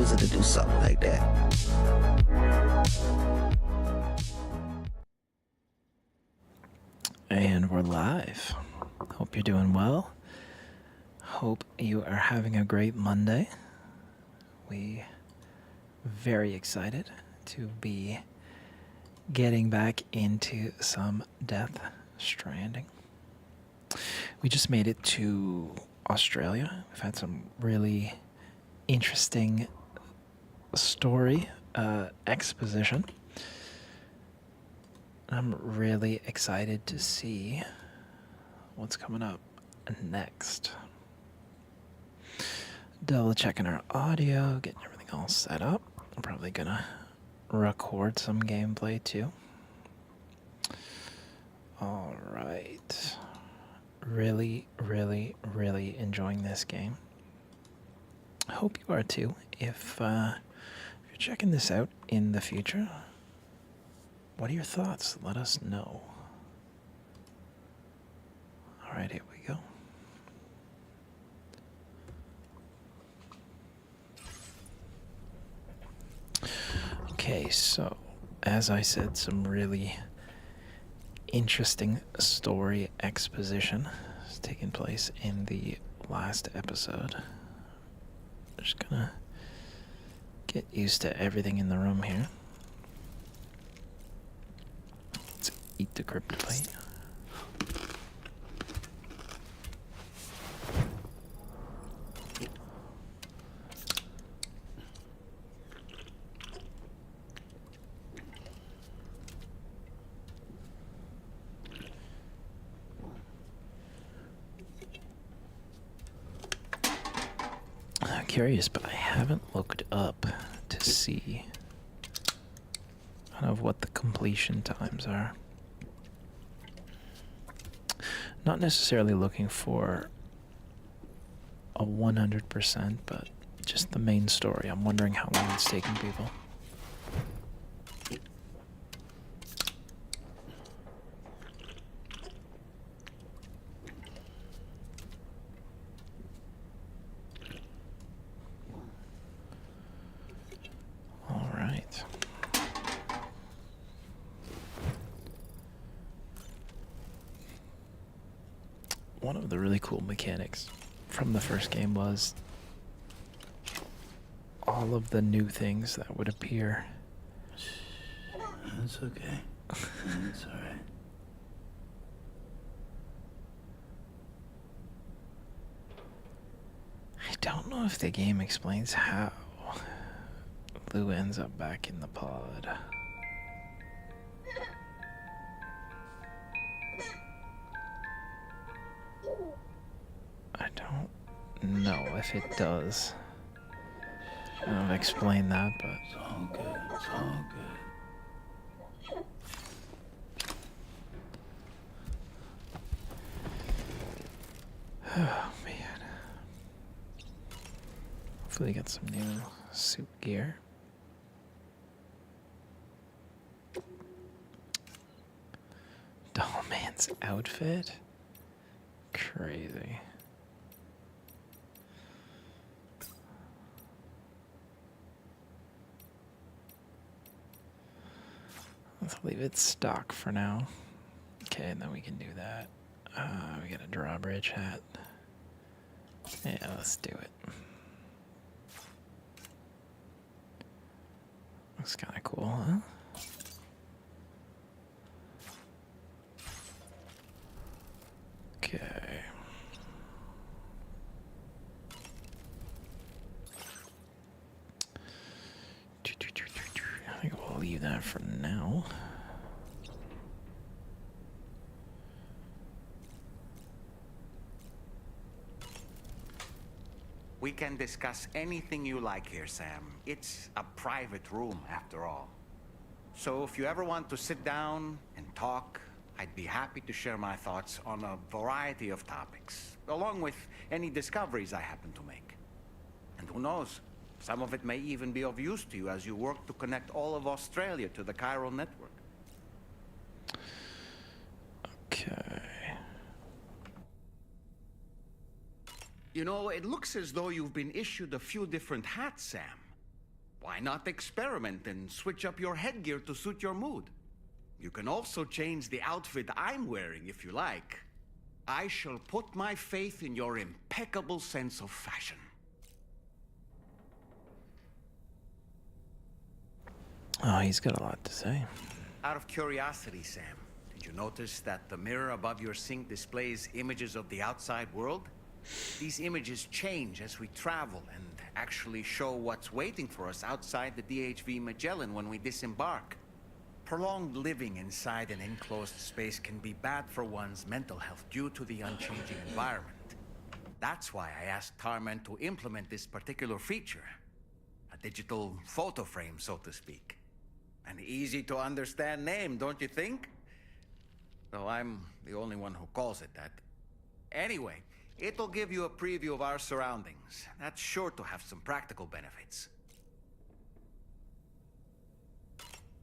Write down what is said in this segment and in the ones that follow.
wizard to do something like that. And we're live. Hope you're doing well. Hope you are having a great Monday. We very excited to be getting back into some Death Stranding. We just made it to Australia. We've had some really interesting story exposition. I'm really excited to see what's coming up next. Double checking our audio, getting everything all set up. I'm probably gonna record some gameplay too. All right. Really, really, really enjoying this game. I hope you are too. If you're checking this out in the future, what are your thoughts? Let us know. All right, here we go. Okay, so as I said, some really interesting story exposition is taking place in the last episode. Just gonna get used to everything in the room here. Let's eat the kryptonite. I'm curious, but I haven't looked up to see kind of what the completion times are. Not necessarily looking for a 100%, but just the main story. I'm wondering how long it's taking people. All right. One of the really cool mechanics from the first game was all of the new things that would appear. It's okay. It's alright. I don't know if the game explains how Lou ends up back in the pod. I don't know if it does. I don't explain that, but It's all good. It's all good. oh man. Hopefully get some new suit gear. Dollman's outfit? Crazy. Let's leave it stock for now. Okay, and then we can do that. We got a drawbridge hat. Yeah, let's do it. Looks kind of cool, huh? Okay. I think we'll leave that for now. We can discuss anything you like here, Sam. It's a private room, after all. So if you ever want to sit down and talk, I'd be happy to share my thoughts on a variety of topics, along with any discoveries I happen to make. And who knows, some of it may even be of use to you as you work to connect all of Australia to the chiral network. Okay. You know, it looks as though you've been issued a few different hats, Sam. Why not experiment and switch up your headgear to suit your mood? You can also change the outfit I'm wearing if you like. I shall put my faith in your impeccable sense of fashion. Oh, he's got a lot to say. Out of curiosity, Sam, did you notice that the mirror above your sink displays images of the outside world? These images change as we travel and actually show what's waiting for us outside the DHV Magellan when we disembark. Prolonged living inside an enclosed space can be bad for one's mental health due to the unchanging environment. That's why I asked Tarman to implement this particular feature. A digital photo frame, so to speak. An easy to understand name, don't you think? Though I'm the only one who calls it that. Anyway, it'll give you a preview of our surroundings. That's sure to have some practical benefits.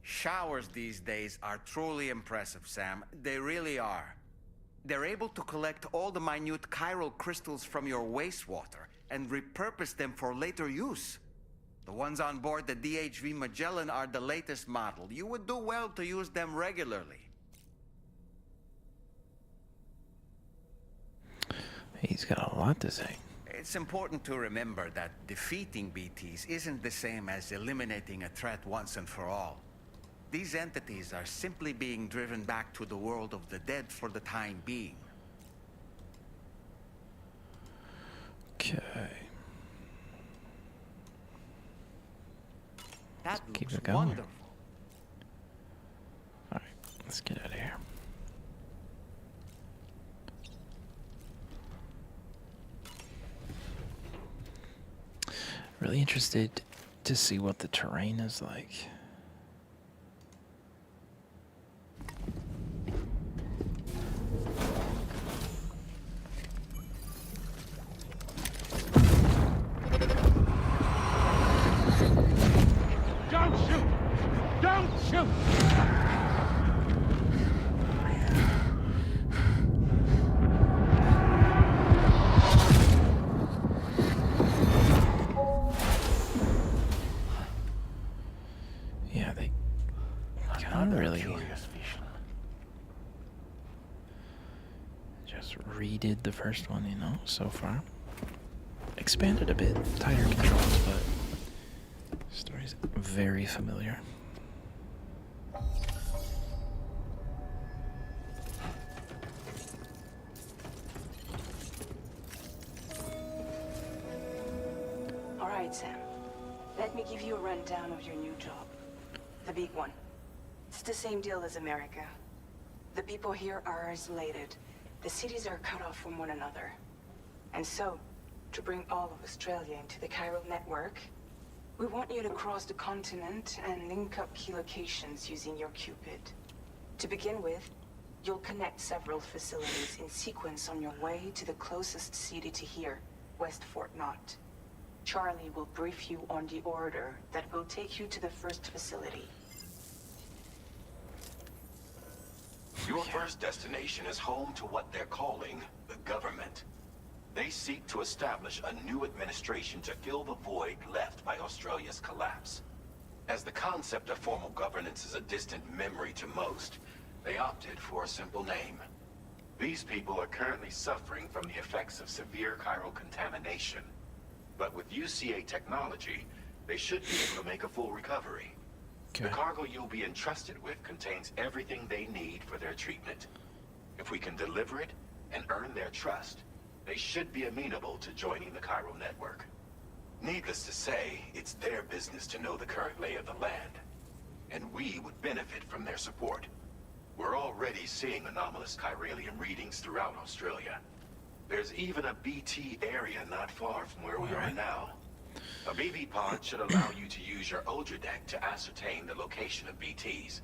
Showers these days are truly impressive, Sam. They really are. They're able to collect all the minute chiral crystals from your wastewater and repurpose them for later use. The ones on board the DHV Magellan are the latest model. You would do well to use them regularly. He's got a lot to say. It's important to remember that defeating BTs isn't the same as eliminating a threat once and for all. These entities are simply being driven back to the world of the dead for the time being. Okay. That Keep looks it going. wonderful. Alright, let's get out of here. Really interested to see what the terrain is like. Don't shoot! Don't shoot! Yeah, they kind of really just redid the first one, you know, so far. Expanded a bit, tighter controls, but story's very familiar. All right, Sam. Let me give you a rundown of your new job. The big one. It's the same deal as America. The people here are isolated. The cities are cut off from one another. And so, to bring all of Australia into the chiral network, we want you to cross the continent and link up key locations using your Cupid. To begin with, you'll connect several facilities in sequence on your way to the closest city to here, West Fort Knott. Charlie will brief you on the order that will take you to the first facility. Your first destination is home to what they're calling the government. They seek to establish a new administration to fill the void left by Australia's collapse. As the concept of formal governance is a distant memory to most, they opted for a simple name. These people are currently suffering from the effects of severe chiral contamination. But with UCA technology, they should be able to make a full recovery. Okay. The cargo you'll be entrusted with contains everything they need for their treatment. If we can deliver it and earn their trust, they should be amenable to joining the chiral network. Needless to say, it's their business to know the current lay of the land, and we would benefit from their support. We're already seeing anomalous chiralium readings throughout Australia. There's even a BT area not far from where we are now. A BB pod should allow you to use your Ultra deck to ascertain the location of BTs,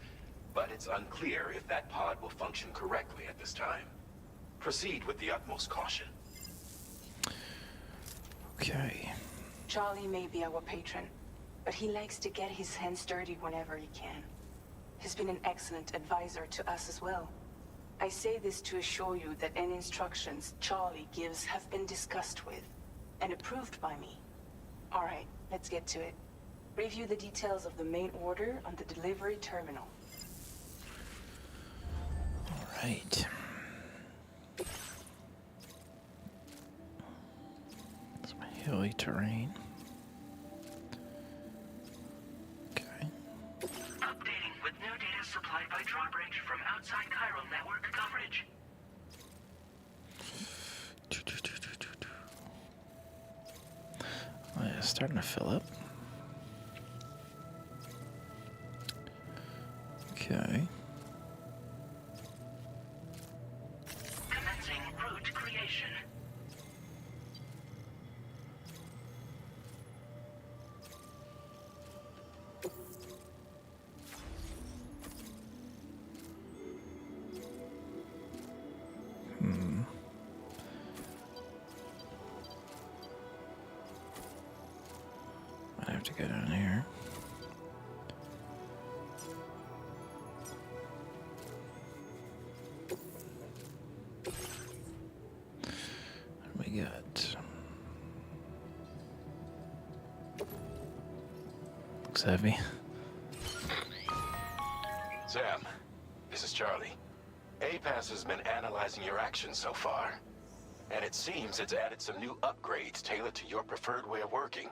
but it's unclear if that pod will function correctly at this time. Proceed with the utmost caution. Okay. Charlie may be our patron, but he likes to get his hands dirty whenever he can. He's been an excellent advisor to us as well. I say this to assure you that any instructions Charlie gives have been discussed with and approved by me. All right, let's get to it. Review the details of the main order on the delivery terminal. All right. Some hilly terrain. Okay. Updating with new data supplied by drawbridge from outside chiral network coverage. Oh, yeah, starting to fill up. Okay. Commencing route creation. Might have to go down here. What do we got? Looks heavy. Sam, this is Charlie. APAS has been analyzing your actions so far, and it seems it's added some new upgrades tailored to your preferred way of working.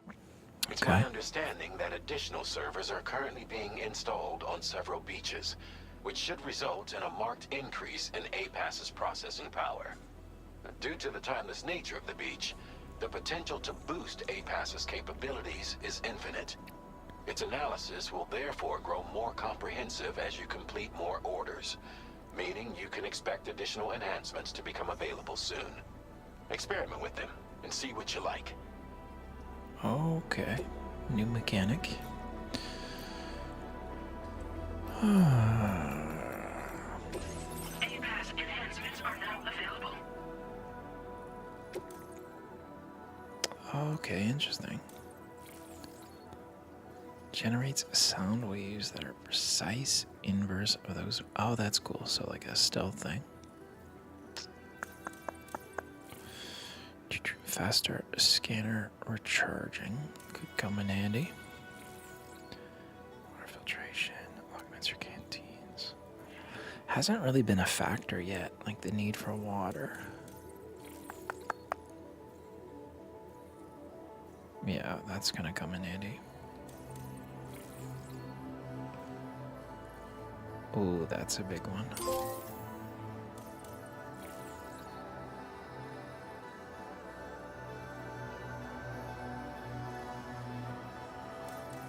It's my Okay. understanding that additional servers are currently being installed on several beaches, which should result in a marked increase in APAS's processing power. Due to the timeless nature of the beach, the potential to boost APAS's capabilities is infinite. Its analysis will therefore grow more comprehensive as you complete more orders, meaning you can expect additional enhancements to become available soon. Experiment with them and see what you like. Okay. New mechanic. APAS enhancements are now available. Okay, interesting. Generates sound waves that are precise inverse of those. Oh, that's cool. So like a stealth thing. Faster scanner recharging could come in handy. Water filtration augments your canteens. Hasn't really been a factor yet, like the need for water. Yeah, that's gonna come in handy. Oh, that's a big one.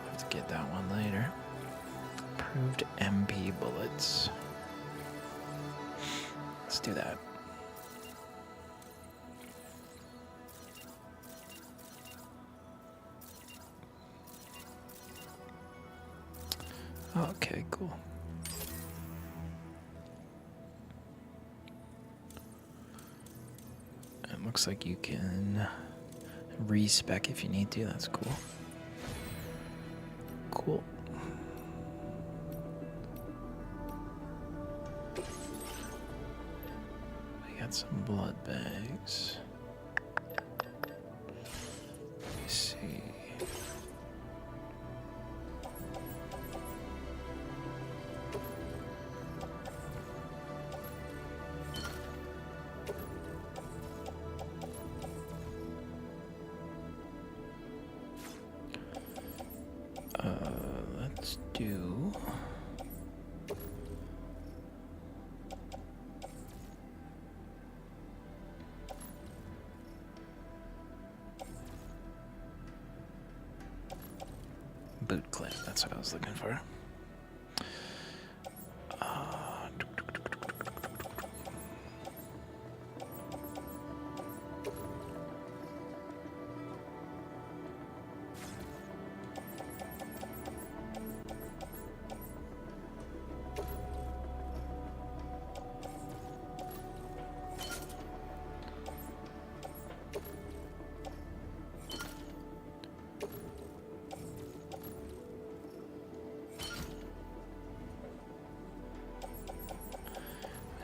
Have to get that one later. Approved MP bullets. Let's do that. Okay, cool. It looks like you can respec if you need to. That's cool. Cool. We got some blood bags. Let me see. Let's do boot clip. That's what I was looking for.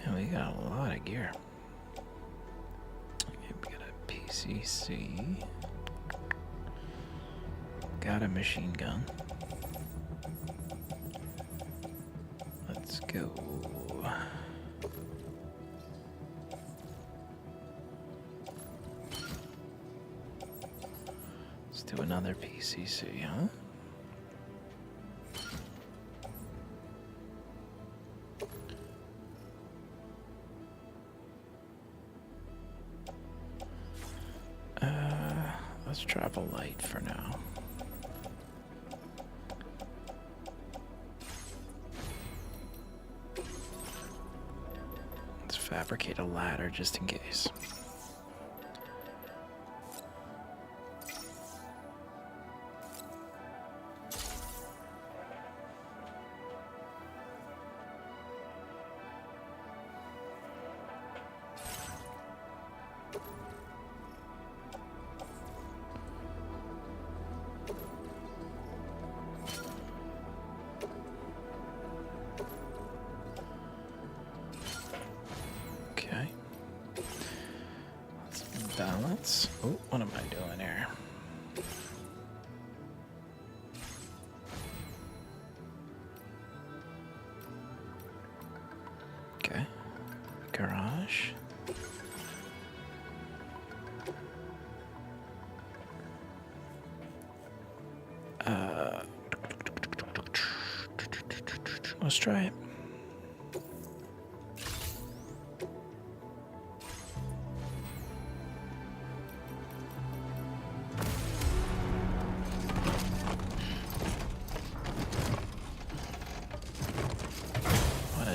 And we got a lot of gear. Okay, we got a PCC. Got got a machine gun. Let's go. Let's do another PCC, huh? Let's travel light for now. Let's fabricate a ladder just in case. Balance. Oh, what am I doing here? Okay. Garage. Let's try it.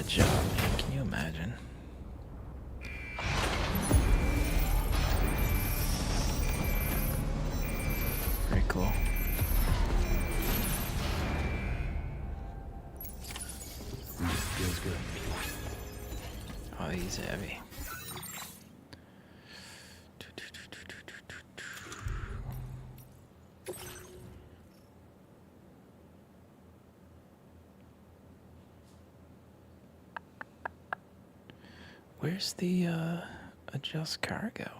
Job, man. Can you imagine? Very cool. Feels good. Oh, he's heavy. Where's the adjust cargo?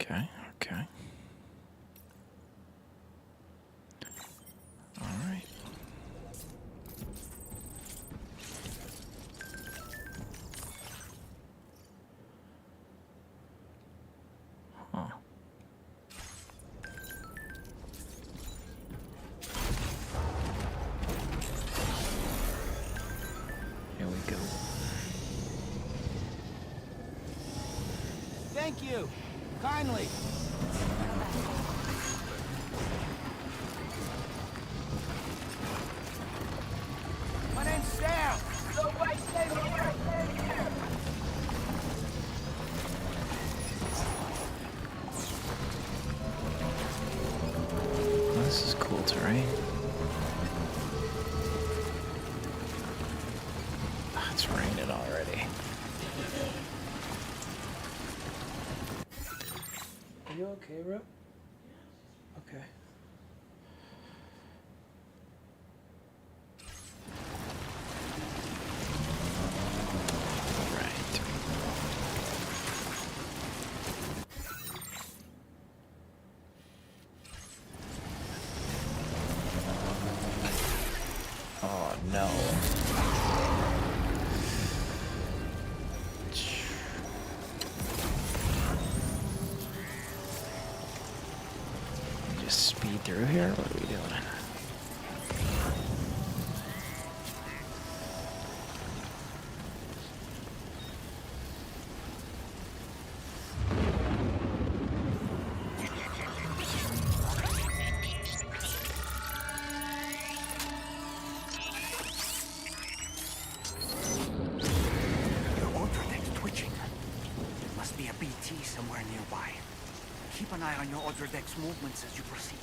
Okay, okay. All right. Huh. Here we go. Thank you. Kindly. My name's Sam. No way, stay here. Well, this is cool terrain. Ah, it's raining already. Are you okay, bro? Okay. Right. Oh no. Just speed through here? What are we doing? Your ultradeck's twitching. There must be a BT somewhere nearby. Keep an eye on your ultradeck's movements as you proceed.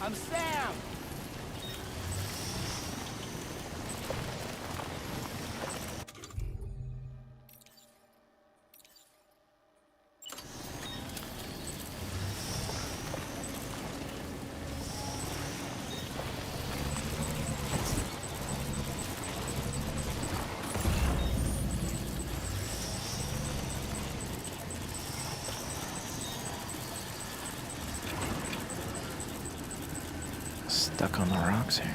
I'm Sam. Stuck on the rocks here.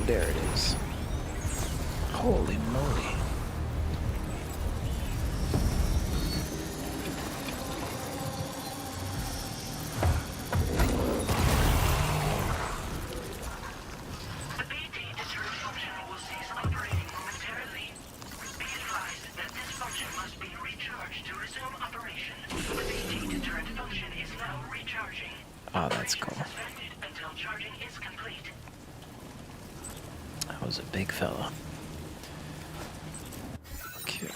There it is. Holy moly. The BT deterrent function will cease operating momentarily. Be advised that this function must be recharged to resume operation. The BT deterrent function is now recharging. Oh, that's cool. Suspended until charging is complete. That was a big fella. Okay.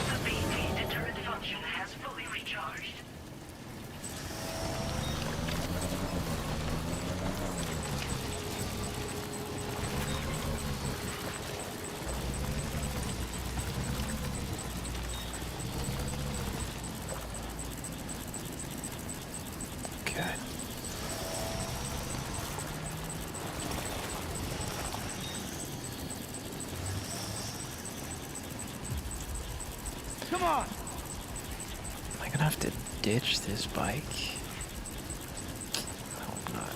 The BT deterrent function has fully recharged. Okay. Come on! Am I gonna have to ditch this bike? I hope not.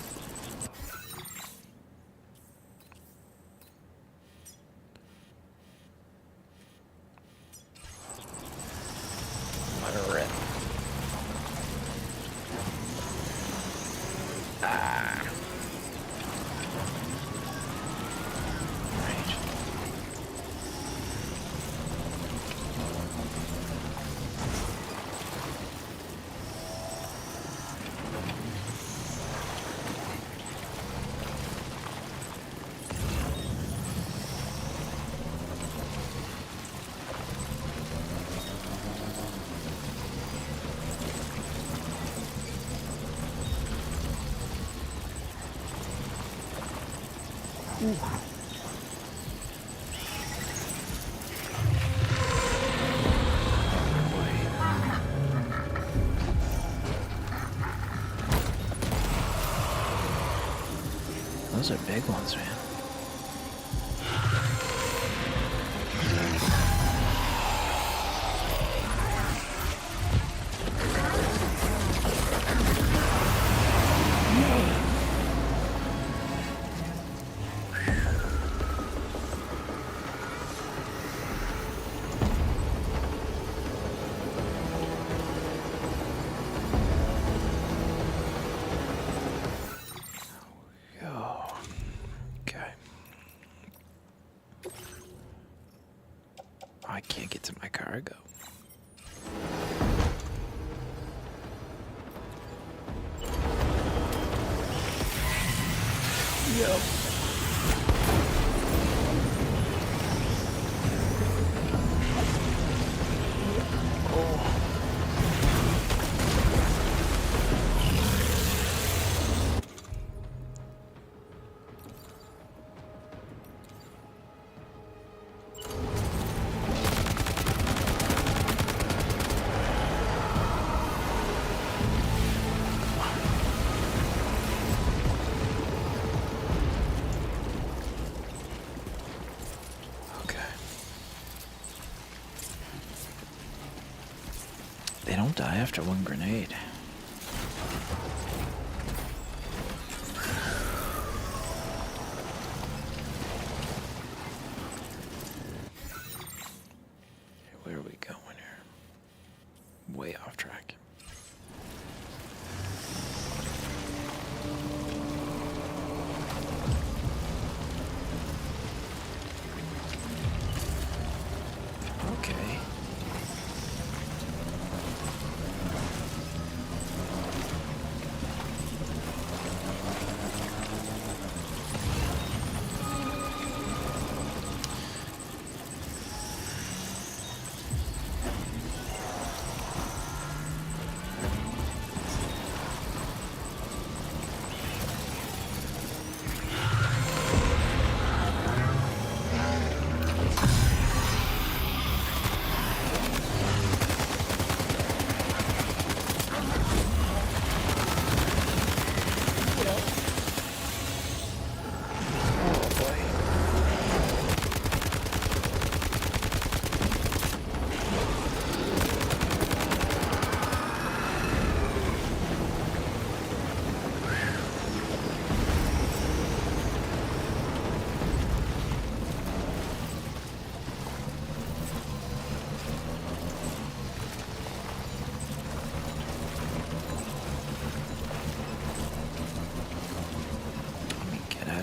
What a rip. Ah. Right. Those are big ones, man. Go. Okay. I can't get to my cargo. Yep. They don't die after one grenade. Where are we going here? Way off track. Okay.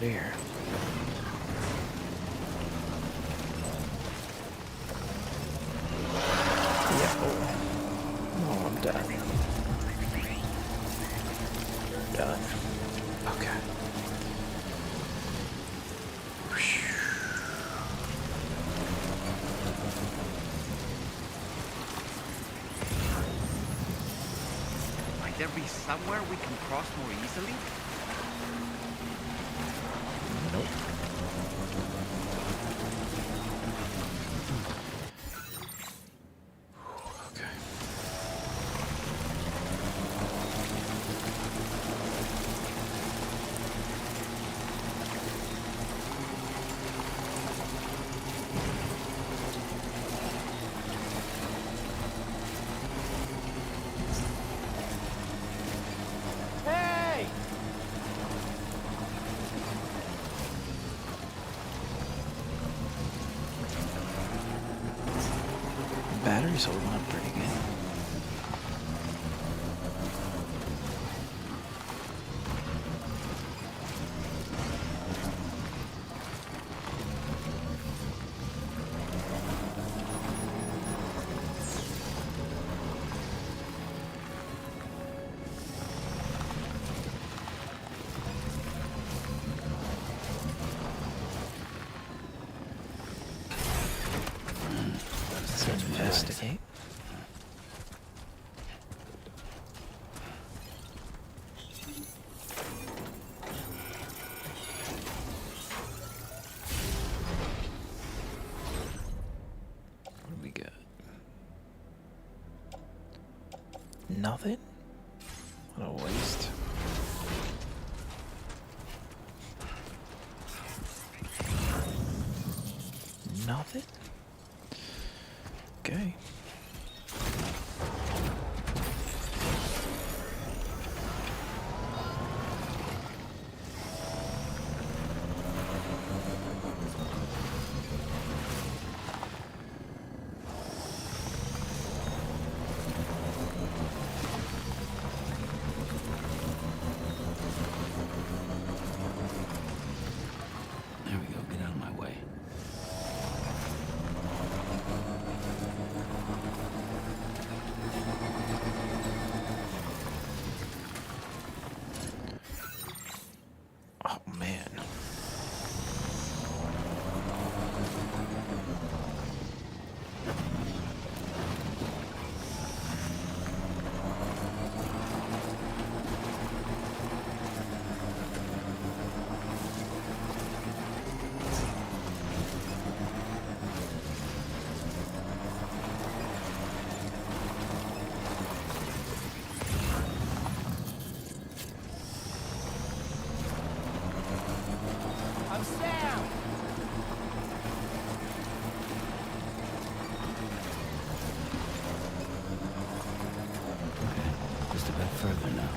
out of here. Yeah. Oh, I'm done. Done. Okay. Might there be somewhere we can cross more easily? Nope. Okay. Hey! Battery's holding up pretty good. Let's investigate. What do we got? Nothing? What a waste. Nothing? Okay. There we go. Get out of my way. Oh man. I'm Sam! Just a bit further now.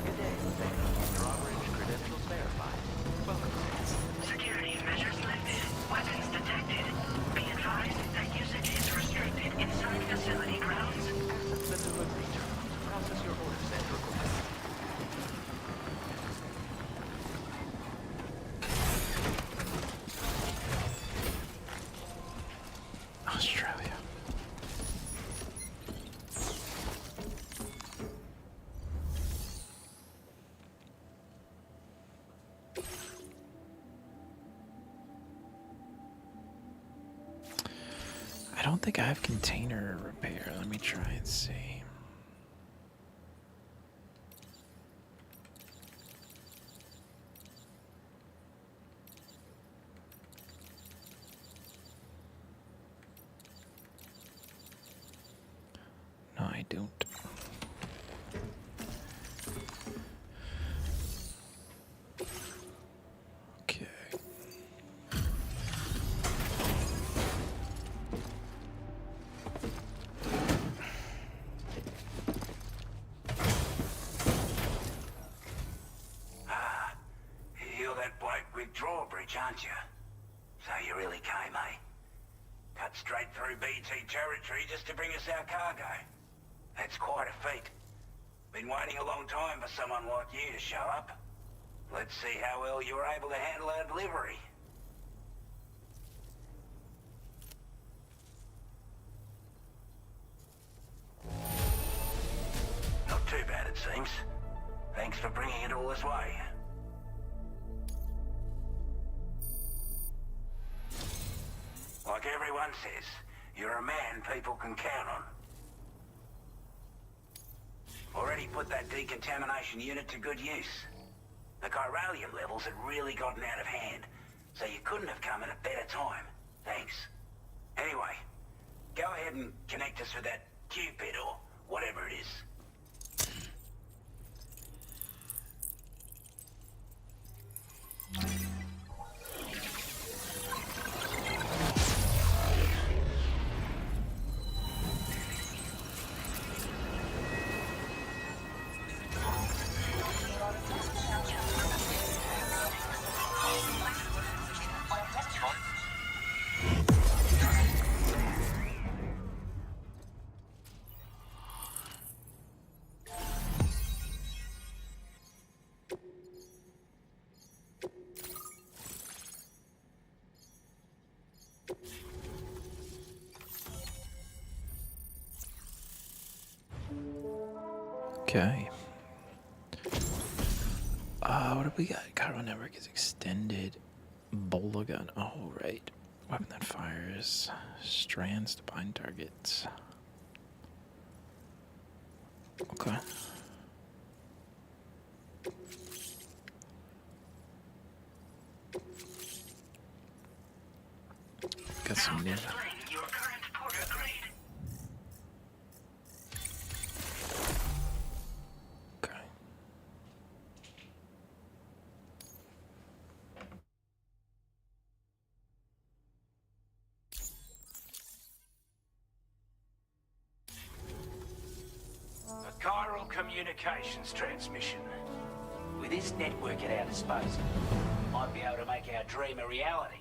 Good day, Sam. Drawbridge credentials verified. Welcome, Sam. Security measures lifted. Weapons detected. Be advised that usage is restricted inside facility grounds. Access the delivery terminal to process your orders and requests. Australia. I don't think I have container repair. Let me try and see. No, I don't. Okay. Ah. enemy territory just to bring us our cargo. That's quite a feat. Been waiting a long time for someone like you to show up. Let's see how well you were able to handle our delivery. Not too bad, it seems. Thanks for bringing it all this way. Like everyone says, you're a man people can count on. Already put that decontamination unit to good use. The chiralium levels had really gotten out of hand, so you couldn't have come at a better time. Thanks. Anyway, go ahead and connect us with that Cupid or whatever it is. Okay. What have we got? Gyro network is extended. Bola gun. Oh, right. Weapon that fires strands to bind targets. Okay. Got some new. Your current porter grade. Okay. A chiral communications transmission. With this network at our disposal, we might be able to make our dream a reality.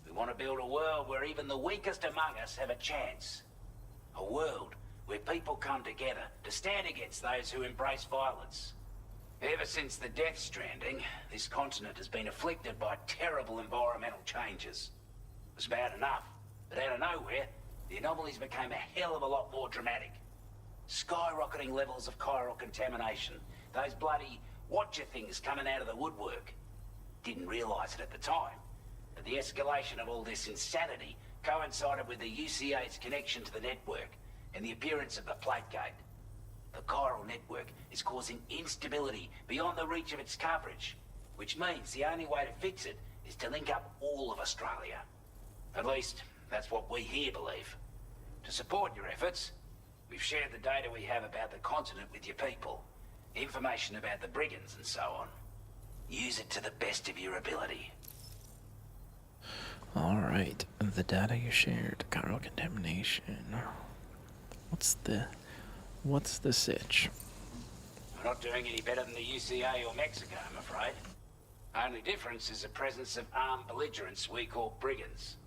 We want to build a world where even the weakest among us have a chance. A world where people come together to stand against those who embrace violence. Ever since the Death Stranding, this continent has been afflicted by terrible environmental changes. It was bad enough, but out of nowhere, the anomalies became a hell of a lot more dramatic. Skyrocketing levels of chiral contamination, those bloody watcher things coming out of the woodwork. Didn't realize it at the time, but the escalation of all this insanity coincided with the UCA's connection to the network and the appearance of the plate gate. The chiral network is causing instability beyond the reach of its coverage, which means the only way to fix it is to link up all of Australia. At least, that's what we here believe. To support your efforts, we've shared the data we have about the continent with your people. Information about the brigands and so on. Use it to the best of your ability. Alright. The data you shared. Chiral contamination. What's the sitch? We're not doing any better than the UCA or Mexico, I'm afraid. Only difference is the presence of armed belligerents we call brigands,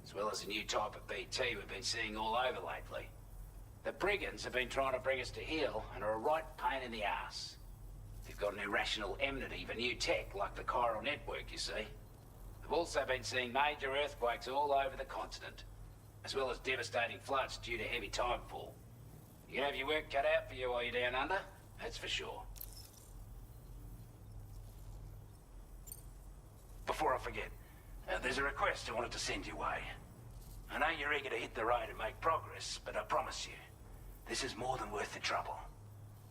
as well as a new type of BT we've been seeing all over lately. The brigands have been trying to bring us to heel and are a right pain in the ass. They've got an irrational enmity for new tech like the chiral network, you see. They've also been seeing major earthquakes all over the continent, as well as devastating floods due to heavy timefall. You can have your work cut out for you while you're down under, that's for sure. Before I forget, there's a request I wanted to send your way. I know you're eager to hit the road and make progress, but I promise you, this is more than worth the trouble.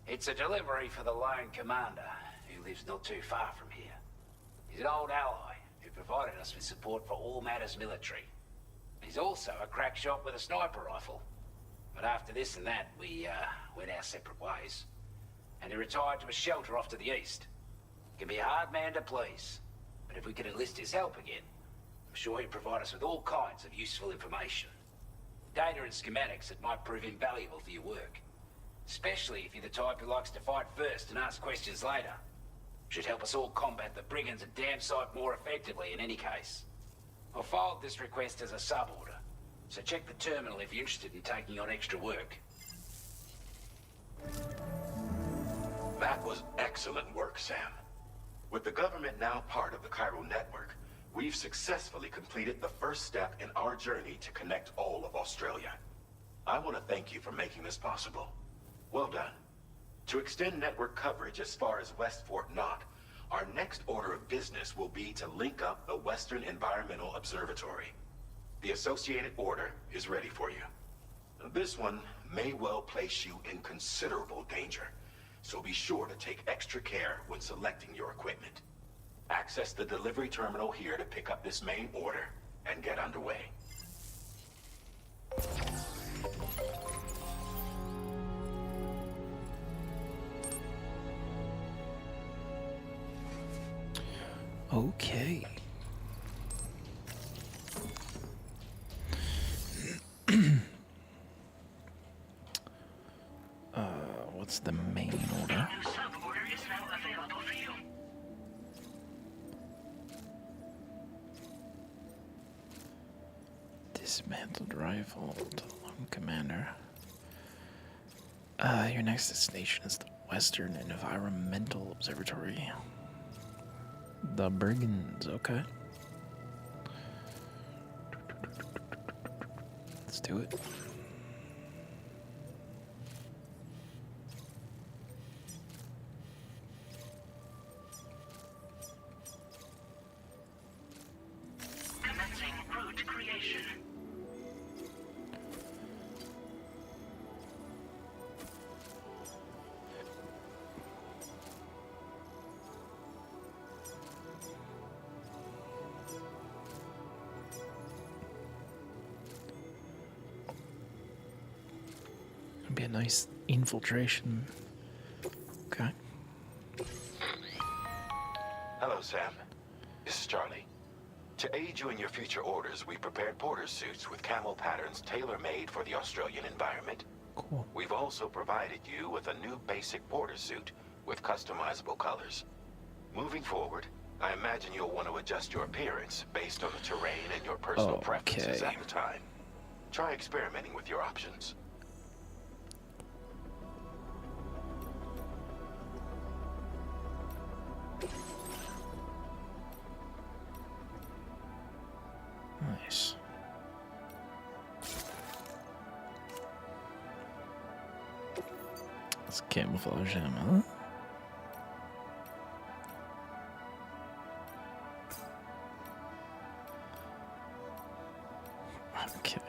It's a delivery for the lone commander, who lives not too far from here. He's an old ally who provided us with support for all matters military. He's also a crack shot with a sniper rifle. But after this and that, we went our separate ways. And he retired to a shelter off to the east. He can be a hard man to please, but if we could enlist his help again, I'm sure he'd provide us with all kinds of useful information. Data and schematics that might prove invaluable for your work. Especially if you're the type who likes to fight first and ask questions later. Should help us all combat the brigands a damn sight more effectively in any case. I'll fold this request as a sub-order, So check the terminal if you're interested in taking on extra work. That was excellent work, Sam. With the government now part of the Cairo network, we've successfully completed the first step in our journey to connect all of Australia. I want to thank you for making this possible. Well done. To extend network coverage as far as West Fort Knott, our next order of business will be to link up the Western Environmental Observatory. The associated order is ready for you. This one may well place you in considerable danger, so be sure to take extra care when selecting your equipment. Access the delivery terminal here to pick up this main order and get underway. Okay. What's the main order? A new sub-order is now available for you. Dismantled rifle to the lone commander. Your next destination is the Western Environmental Observatory. The Brigands, okay. Let's do it. Commencing route creation. It'll be a nice infiltration. Okay. Hello, Sam. This is Charlie. To aid you in your future orders, we prepared porter suits with camel patterns tailor-made for the Australian environment. Cool. We've also provided you with a new basic porter suit with customizable colors. Moving forward, I imagine you'll want to adjust your appearance based on the terrain and your personal preferences at the time. Try experimenting with your options. Nice. It's camouflage ammo. Okay.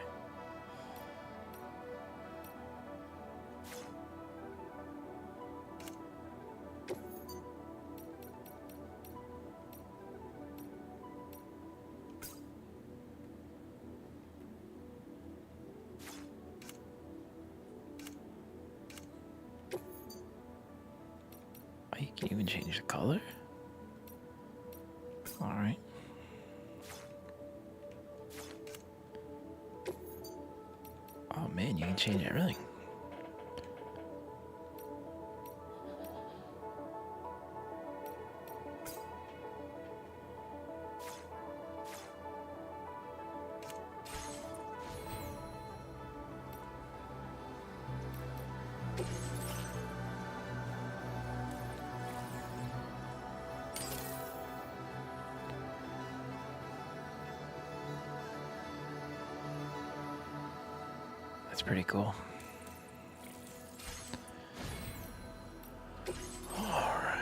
Oh, you can even change the color? Alright. Oh man, you can change everything. That's pretty cool. All right.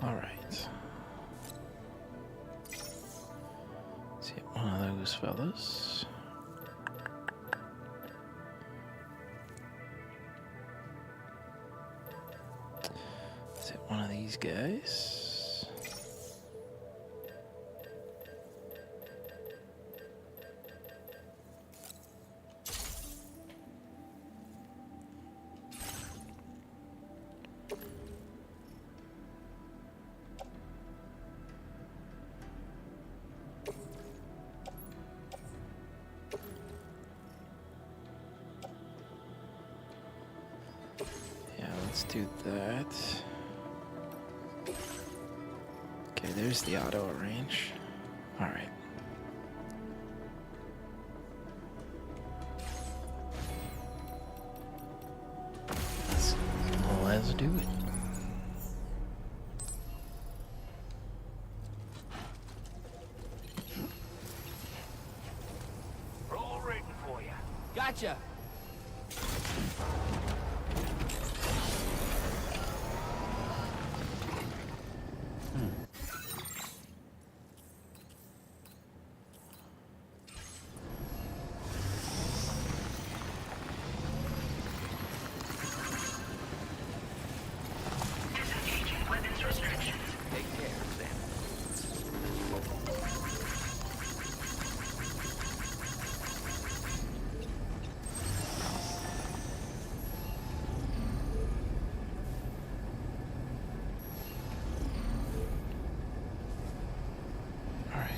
All right. Let's hit one of those fellas. Let's hit one of these guys. do that. Okay, there's the auto arrange. Alright. Let's do it. We're all rooting for you. Gotcha. Disengaging weapons restrictions. Take care, Sam. Alright.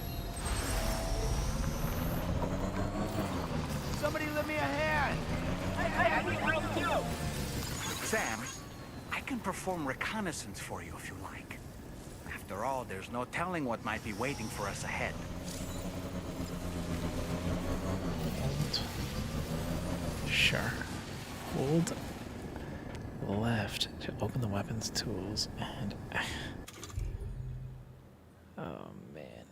Somebody lend me a hand. Hey, I need help too. Sam, I can perform reconnaissance for you if you like. After all, there's no telling what might be waiting for us ahead. Sure. Hold left to open the weapons tools and... Oh, man.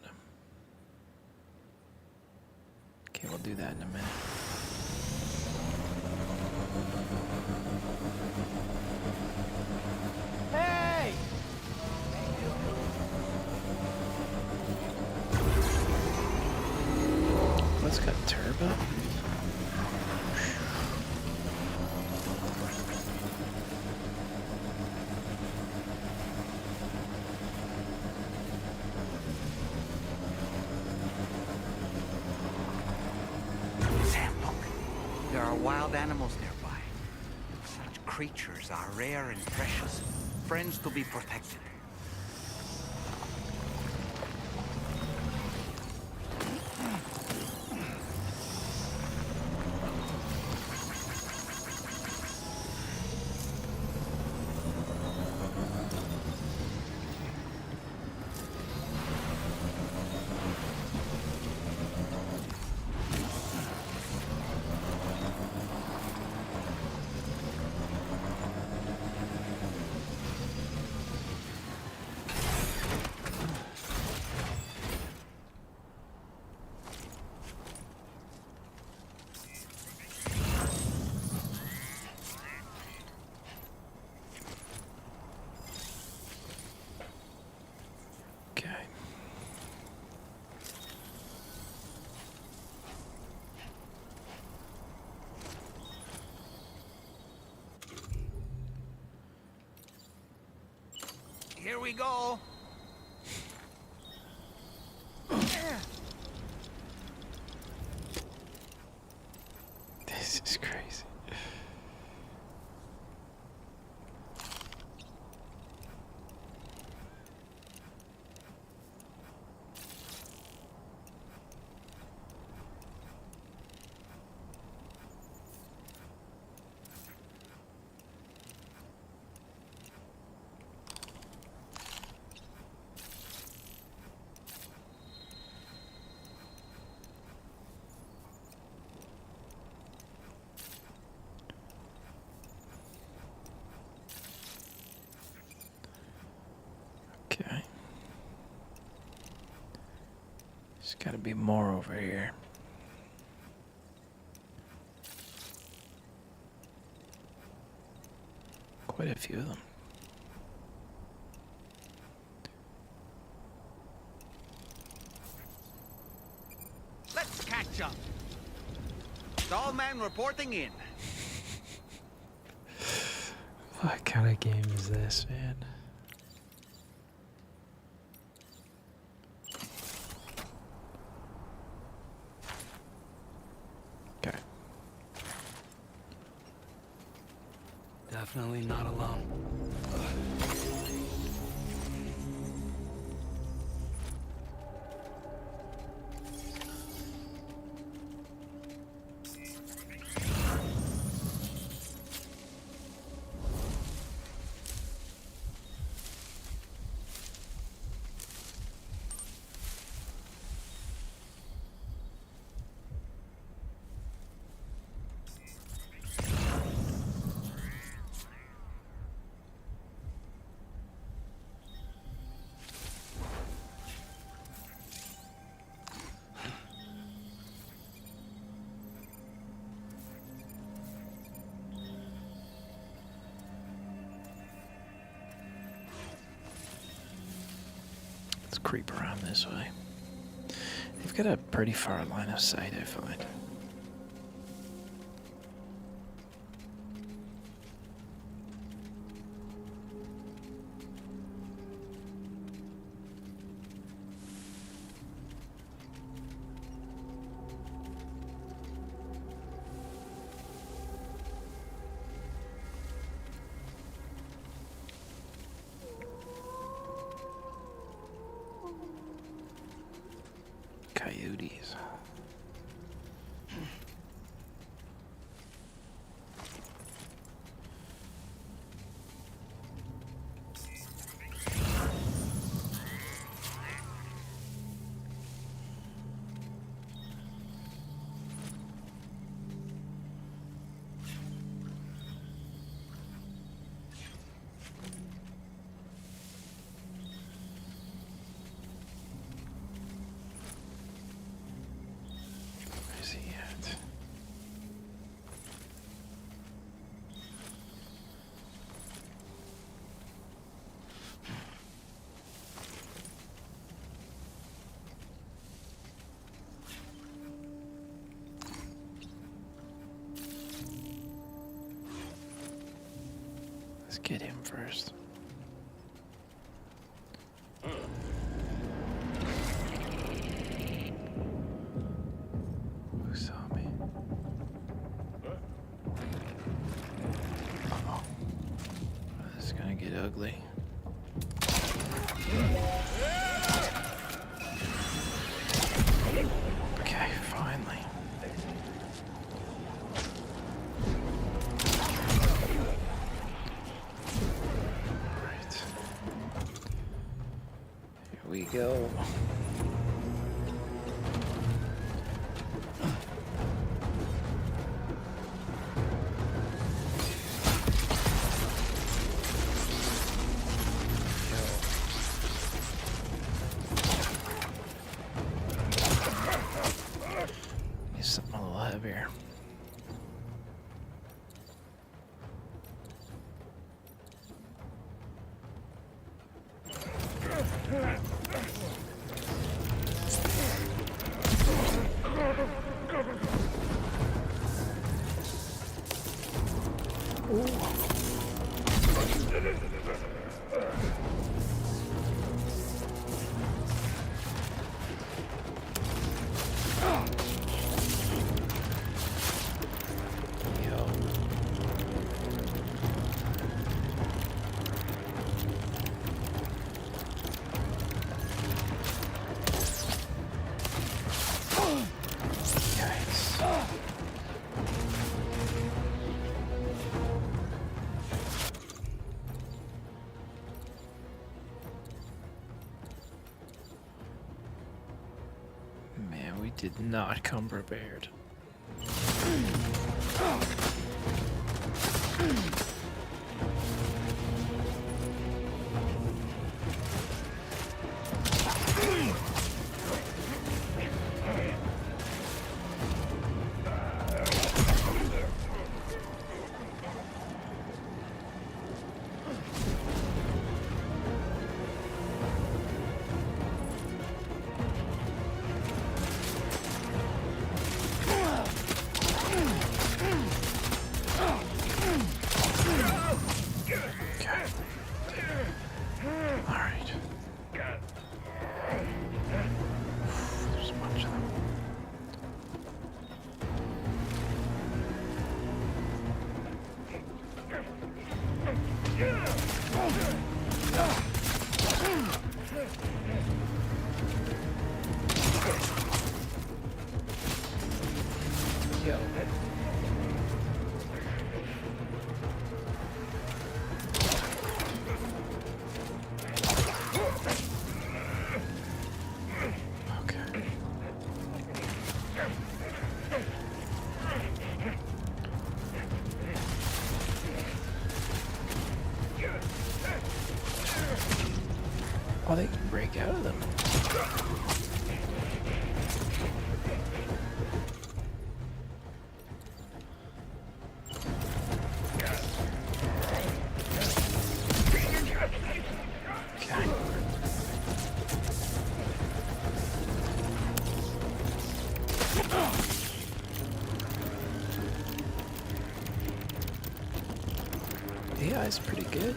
Okay, we'll do that in a minute. Hey! What's got turbo? Sam, look. There are wild animals nearby. Such creatures are rare and precious. Friends to be protected. Okay. Here we go. This is crazy. Okay. There's got to be more over here. Quite a few of them. Let's catch up. Stallman reporting in. What kind of game is this, man? Okay. Definitely not alone. Let's creep around this way. They've got a pretty far line of sight, I find. Coyotes. Where's he at? Let's get him first. Who saw me? Uh-oh. This is gonna get ugly. Okay, finally. Alright. Here we go. Need something a little heavier. Yo. Yikes. Man, we did not come prepared. Okay. All right. There's a bunch of them. Yo. Okay. Oh, they can break out of them. Okay. good.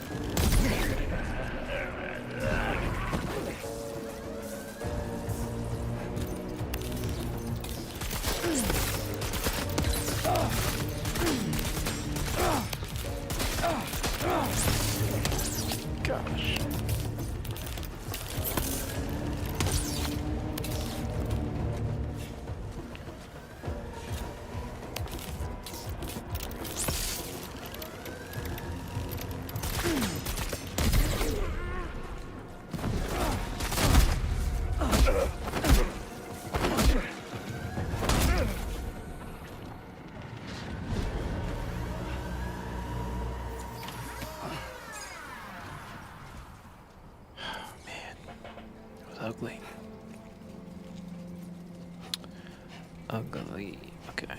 Gosh. Ugly. Ugly. Okay.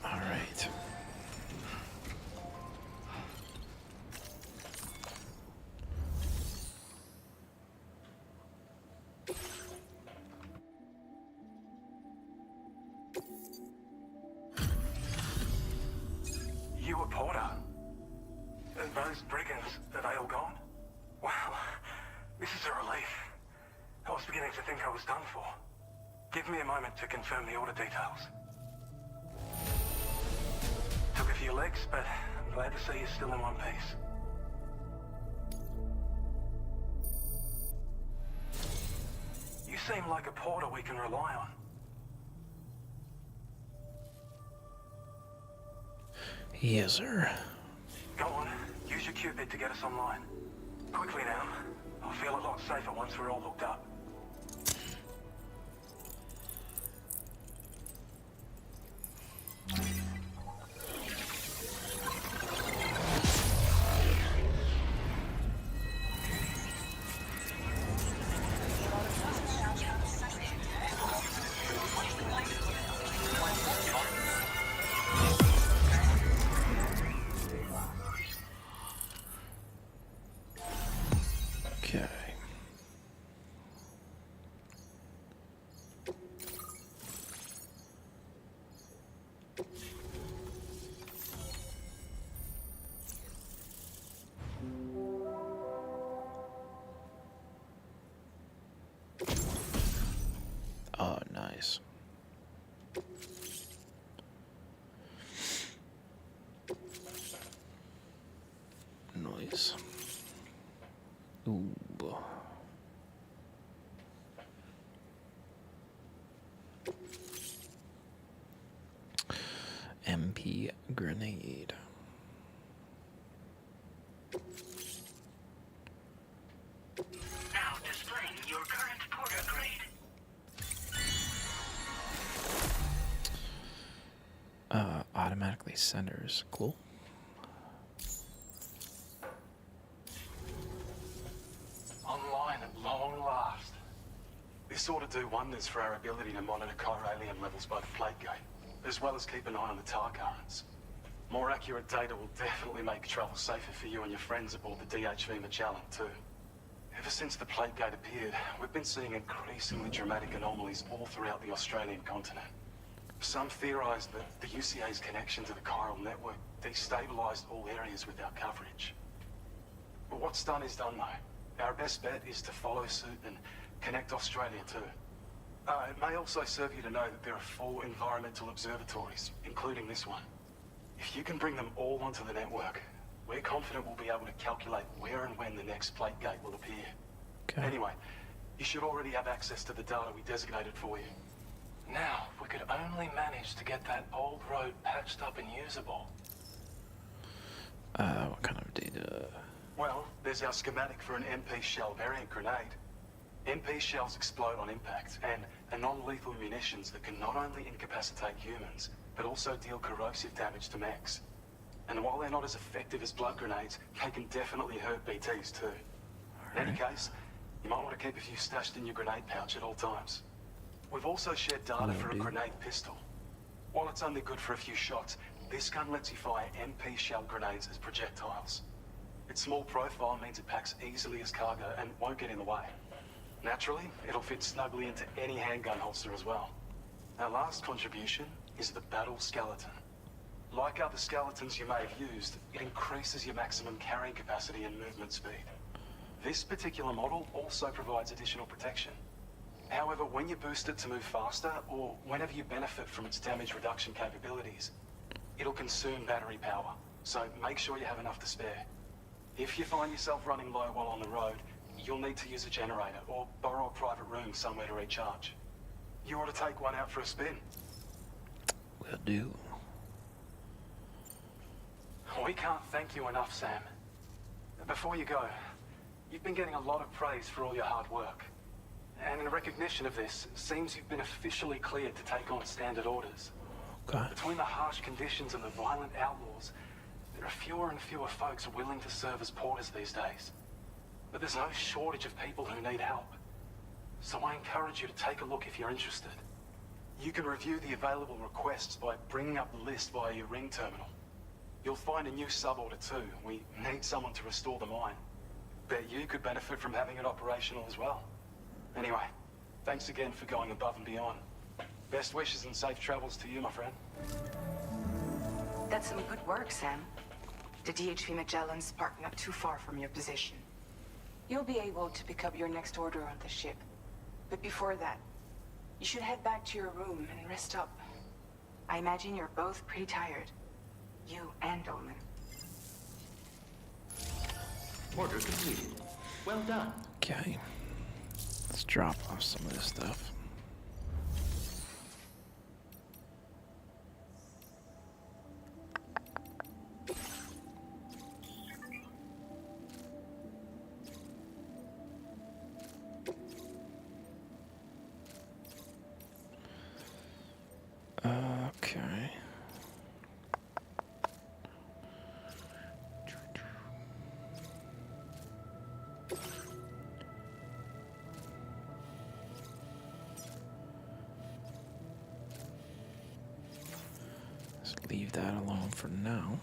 All right. You were Porter? And those brigands, are they all gone? Wow, this is a relief. I was beginning to think I was done for. Give me a moment to confirm the order details. Took a few licks, but I'm glad to see you're still in one piece. You seem like a Porter we can rely on. Yes, sir. Go on, use your Cupid to get us online. Quickly now. I'll feel a lot safer once we're all hooked up. Okay. Oh, nice. Nice. Ooh. MP grenade. Now displaying your current Porter grade. Automatically centers. Cool. Online at long last. This ought to do wonders for our ability to monitor chiralium levels by the plague gate, as well as keep an eye on the tar currents. More accurate data will definitely make travel safer for you and your friends aboard the DHV Magellan, too. Ever since the plague gate appeared, we've been seeing increasingly dramatic anomalies all throughout the Australian continent. Some theorise that the UCA's connection to the chiral network destabilised all areas with our coverage. But what's done is done, though. Our best bet is to follow suit and connect Australia too. It may also serve you to know that there are 4 environmental observatories, including this one. If you can bring them all onto the network, we're confident we'll be able to calculate where and when the next plate gate will appear. Okay. Anyway, you should already have access to the data we designated for you. Now, if we could only manage to get that old road patched up and usable. What kind of data? Well, there's our schematic for an MP shell variant grenade. MP shells explode on impact, and are non-lethal munitions that can not only incapacitate humans, but also deal corrosive damage to mechs. And while they're not as effective as blood grenades, they can definitely hurt BTs too. In any case, you might want to keep a few stashed in your grenade pouch at all times. We've also shared data for a grenade pistol. While it's only good for a few shots, this gun lets you fire MP shell grenades as projectiles. Its small profile means it packs easily as cargo and won't get in the way. Naturally, it'll fit snugly into any handgun holster as well. Our last contribution is the battle skeleton. Like other skeletons you may have used, it increases your maximum carrying capacity and movement speed. This particular model also provides additional protection. However, when you boost it to move faster, or whenever you benefit from its damage reduction capabilities, it'll consume battery power, so make sure you have enough to spare. If you find yourself running low while on the road, you'll need to use a generator or borrow a private room somewhere to recharge. You ought to take one out for a spin. Will do. We can't thank you enough, Sam. Before you go, you've been getting a lot of praise for all your hard work. And in recognition of this, it seems you've been officially cleared to take on standard orders. Okay. Between the harsh conditions and the violent outlaws, there are fewer and fewer folks willing to serve as porters these days. But there's no shortage of people who need help. So I encourage you to take a look if you're interested. You can review the available requests by bringing up the list via your ring terminal. You'll find a new sub-order too. We need someone to restore the mine. Bet you could benefit from having it operational as well. Anyway, thanks again for going above and beyond. Best wishes and safe travels to you, my friend. That's some good work, Sam. The DHV Magellan's parked not too far from your position. You'll be able to pick up your next order on the ship. But before that, you should head back to your room and rest up. I imagine you're both pretty tired. You and Dolman. Order completed. Well done. Okay. Let's drop off some of this stuff. Okay. Let's leave that alone for now.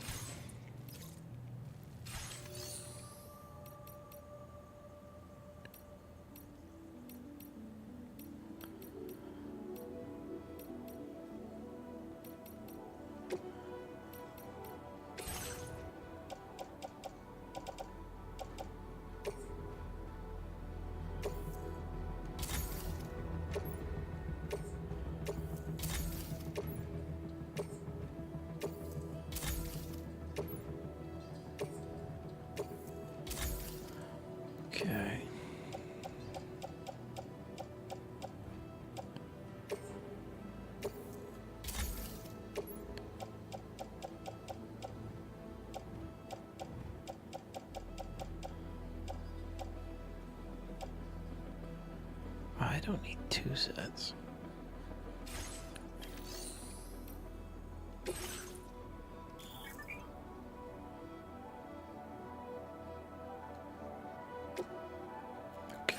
Okay. I don't need two sets. Okay.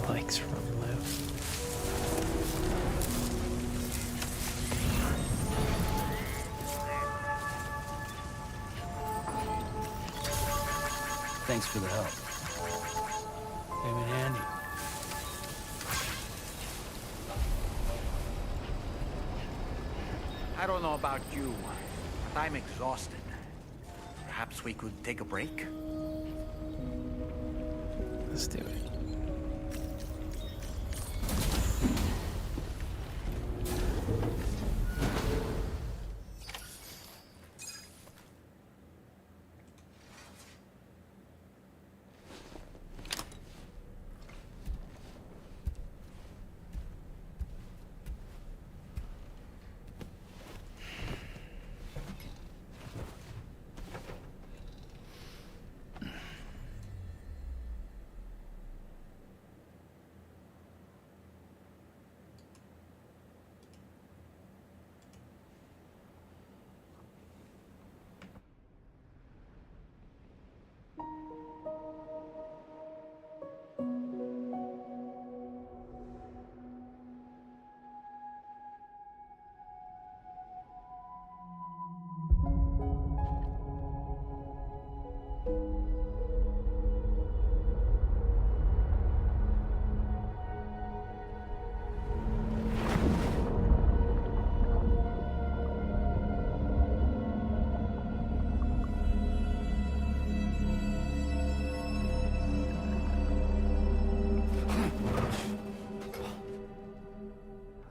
Likes from Liv. Thanks for the help. Came in handy. I don't know about you, but I'm exhausted. Perhaps we could take a break? Let's do it.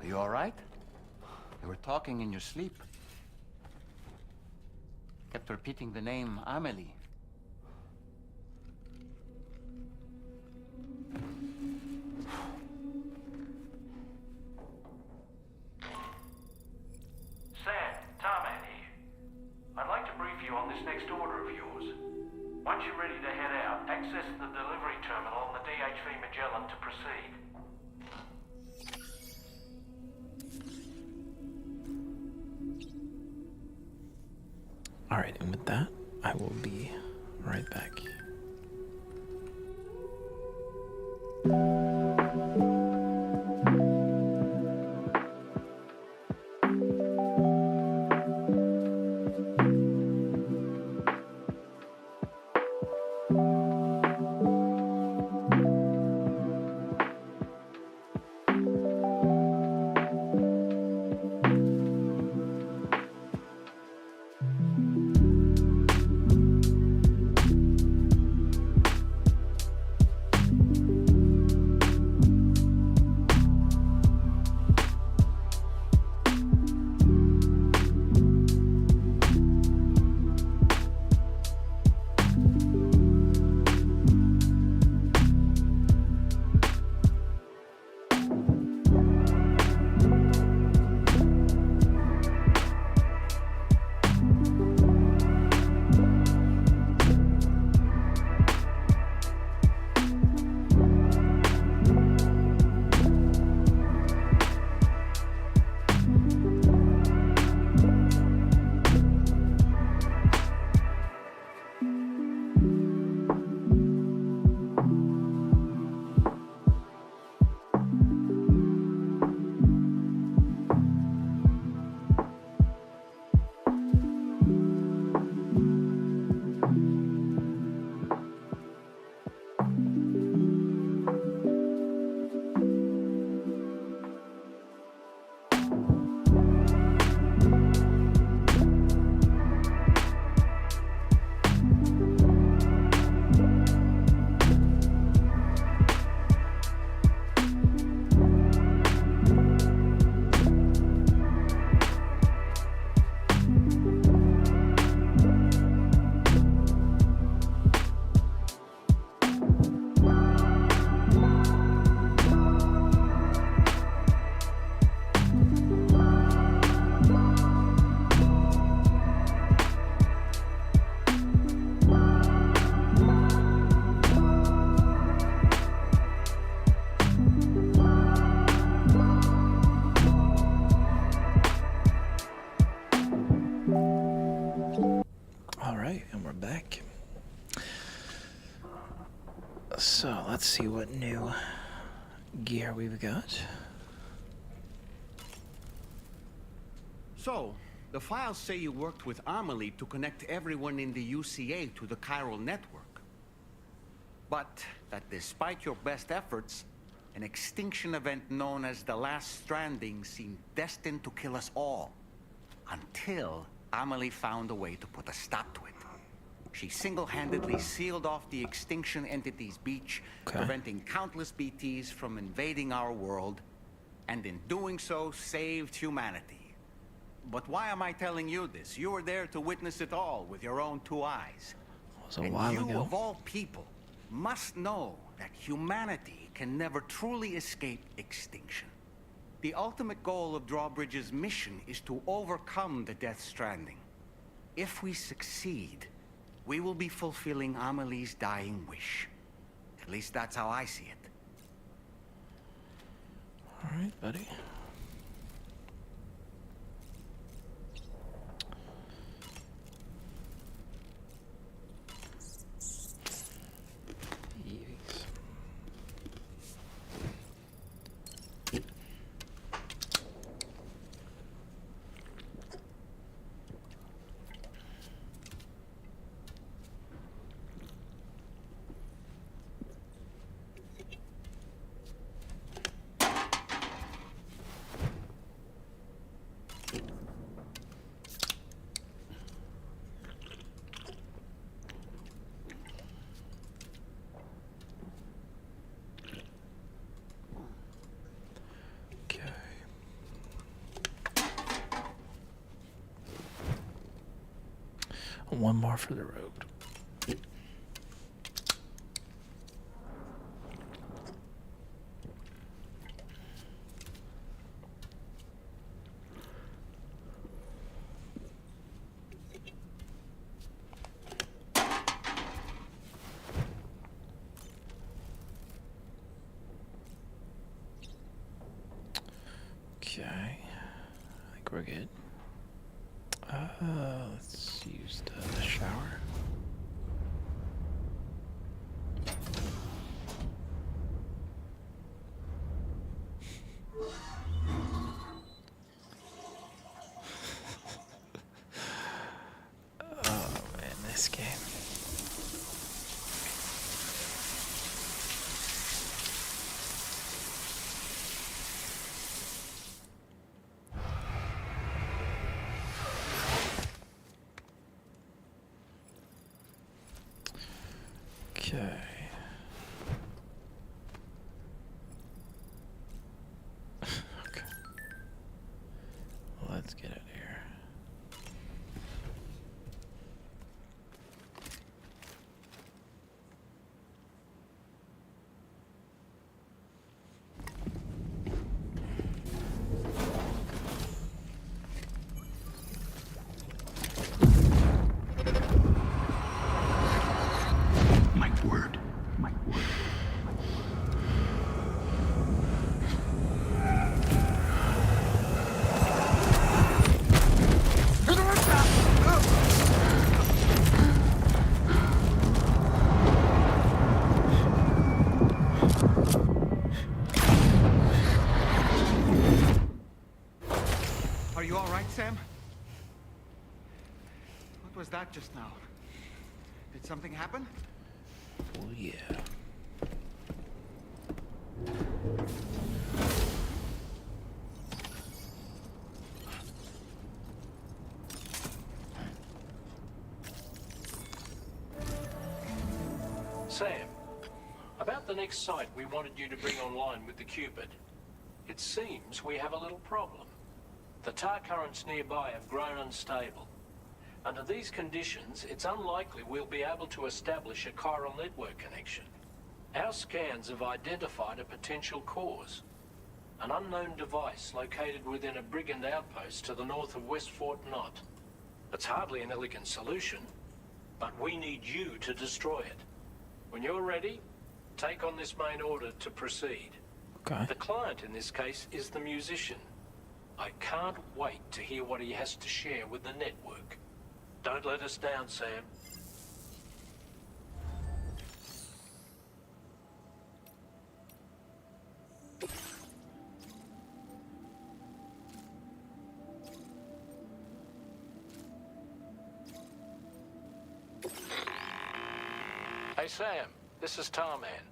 Are you all right? You were talking in your sleep. Kept repeating the name Amelie. Sam, Tarman here. I'd like to brief you on this next order of yours. Once you're ready to head out, access the delivery terminal on the DHV Magellan to proceed. Alright, and with that, I will be right back. So let's see what new gear we've got. So, the files say you worked with Amelie to connect everyone in the UCA to the chiral network. But that despite your best efforts, an extinction event known as the Last Stranding seemed destined to kill us all. Until Amelie found a way to put a stop to it. She single-handedly sealed off the extinction entity's beach, preventing countless BTs from invading our world, and in doing so, saved humanity. But why am I telling you this? You were there to witness it all with your own 2 eyes. It was a while you, ago. of all people, must know that humanity can never truly escape extinction. The ultimate goal of Drawbridge's mission is to overcome the Death Stranding. If we succeed, we will be fulfilling Amelie's dying wish. At least that's how I see it. All right, buddy. One more for the road. Okay, I think we're good. Let's use the shower. Oh man, this game. Okay. Okay. Let's get out of here. Are you all right, Sam? What was that just now? Did something happen? Oh yeah. Sam, about the next site we wanted you to bring online with the Cupid. It seems we have a little problem. The tar currents nearby have grown unstable. Under these conditions, it's unlikely we'll be able to establish a chiral network connection. Our scans have identified a potential cause. An unknown device located within a brigand outpost to the north of West Fort Knott. It's hardly an elegant solution, but we need you to destroy it. When you're ready, take on this main order to proceed. Okay. The client in this case is the musician. I can't wait to hear what he has to share with the network. Don't let us down, Sam. Hey, Sam. this is Tarman.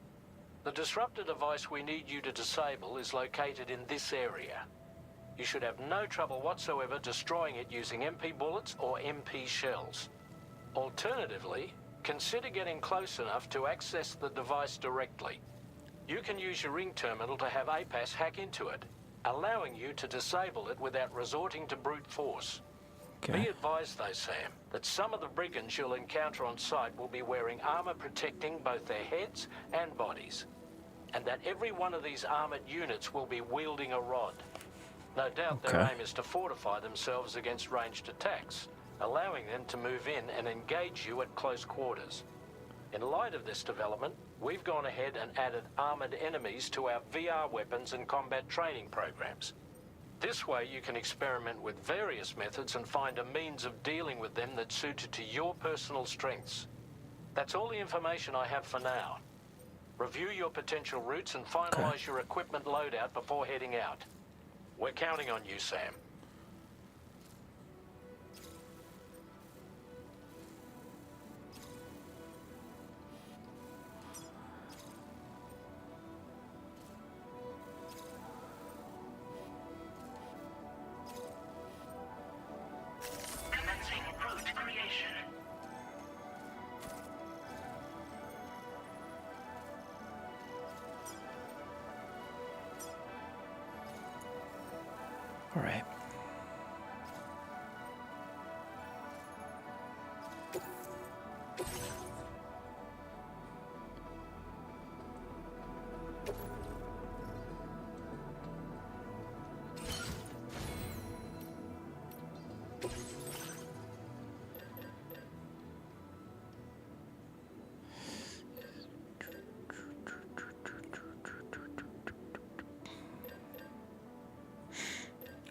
The disruptor device we need you to disable is located in this area. You should have no trouble whatsoever destroying it using MP bullets or MP shells. Alternatively, consider getting close enough to access the device directly. You can use your ring terminal to have APAS hack into it, allowing you to disable it without resorting to brute force. Okay. Be advised though, Sam, that some of the brigands you'll encounter on site will be wearing armor protecting both their heads and bodies, and that every one of these armored units will be wielding a rod. No doubt their Okay. aim is to fortify themselves against ranged attacks, allowing them to move in and engage you at close quarters. In light of this development, we've gone ahead and added armored enemies to our VR weapons and combat training programs. This way you can experiment with various methods and find a means of dealing with them that's suited to your personal strengths. That's all the information I have for now. Review your potential routes and finalize your equipment loadout before heading out. We're counting on you, Sam. Commencing route creation. All right.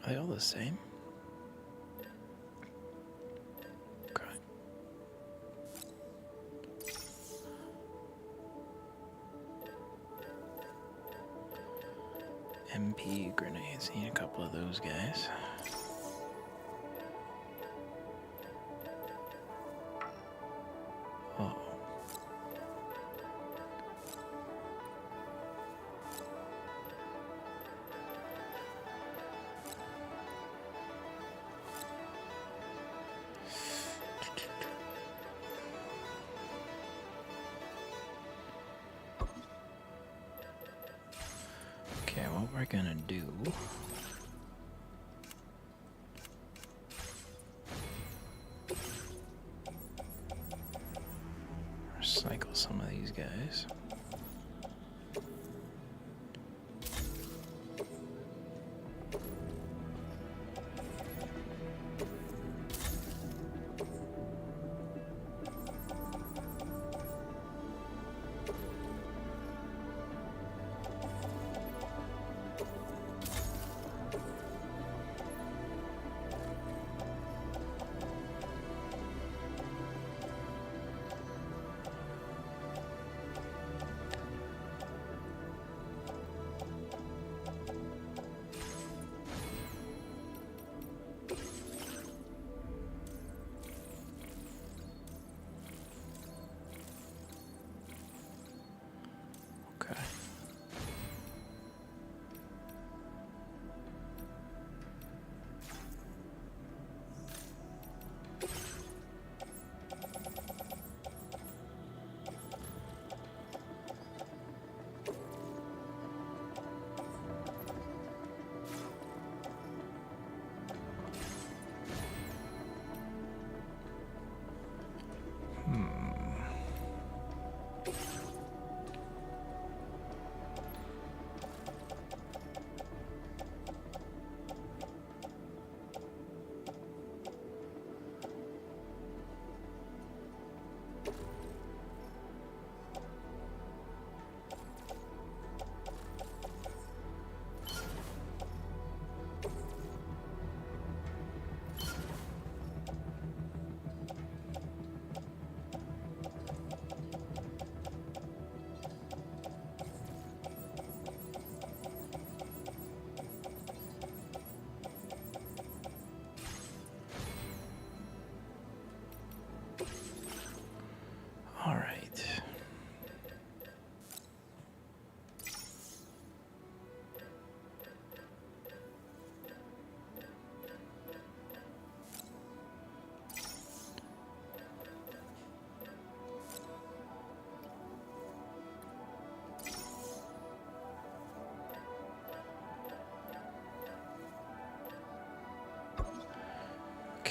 Are they all the same? Okay. MP grenades. Need a couple of those guys. Oh. Okay, what we're gonna do recycle some of these guys.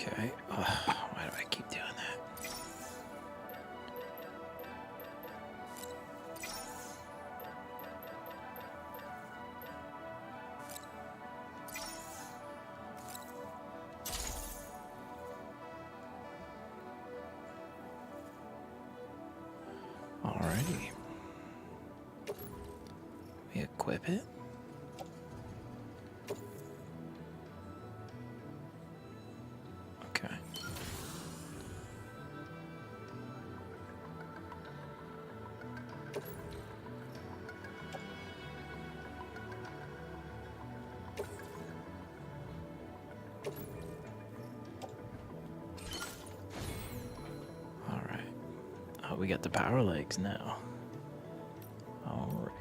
Okay. Why do I keep doing that? Alrighty. We equip it. Okay. All right. Oh, we got the power legs now. Alrighty.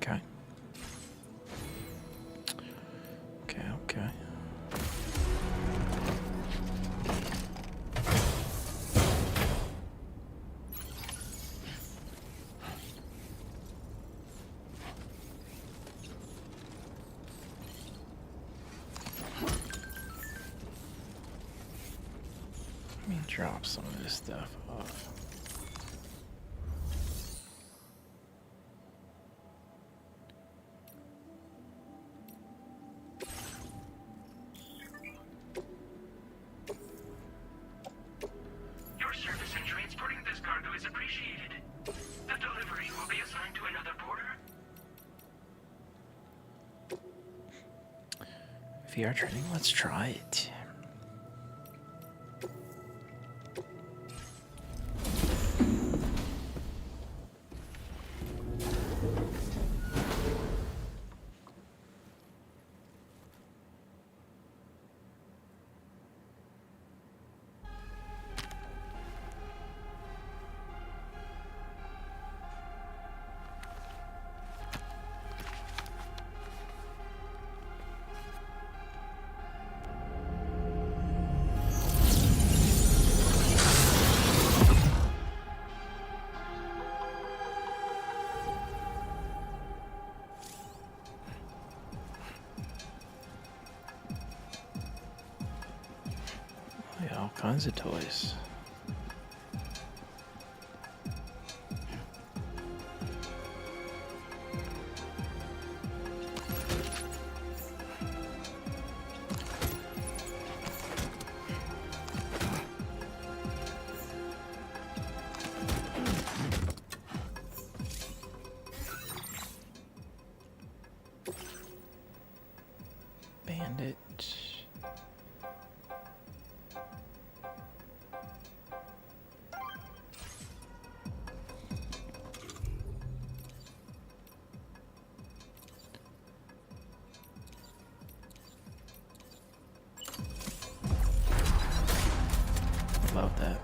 Okay. Okay. Okay. Let me drop some of this stuff off. Your service in transporting this cargo is appreciated. The delivery will be assigned to another porter. VR training, let's try it. Yeah, all kinds of toys. Bandit. Love that.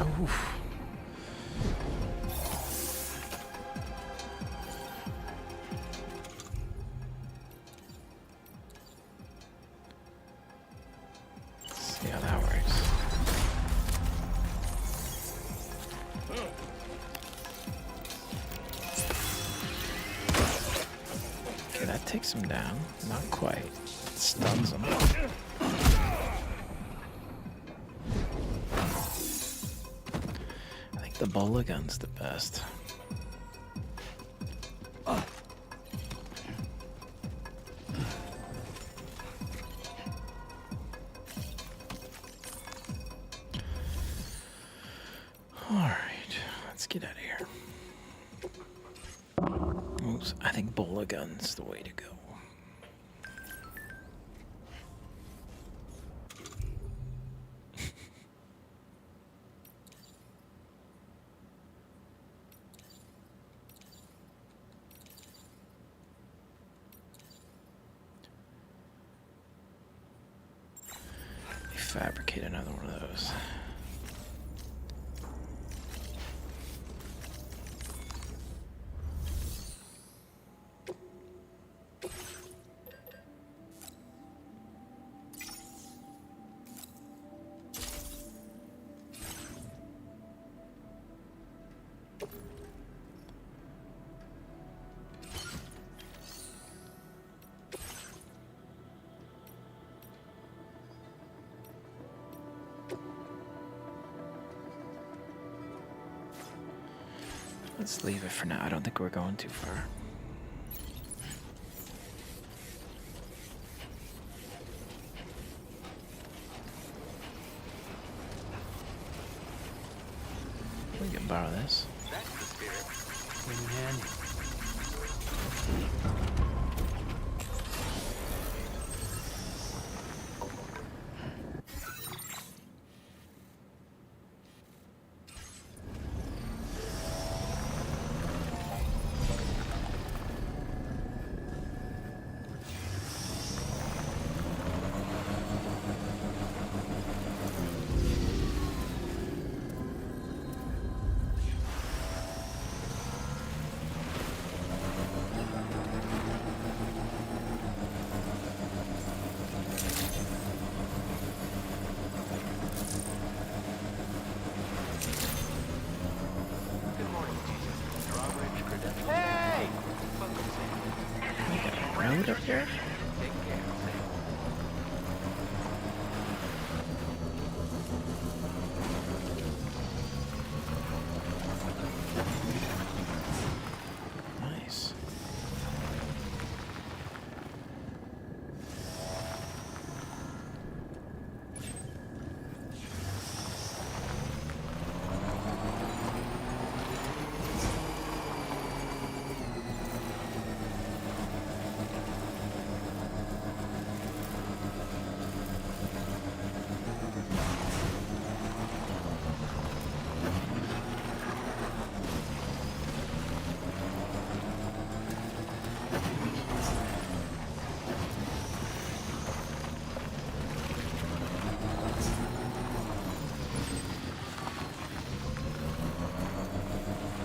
Oof. Let's see how that works. Okay, that takes him down. Not quite. It stuns him. I think the bola gun's the best. Alright, let's get out of here. Oops, I think bola gun's the way to go. Fabricate another one of those. Let's leave it for now. I don't think we're going too far. We can borrow this. That's the spirit. In handy. Road up here? Nice.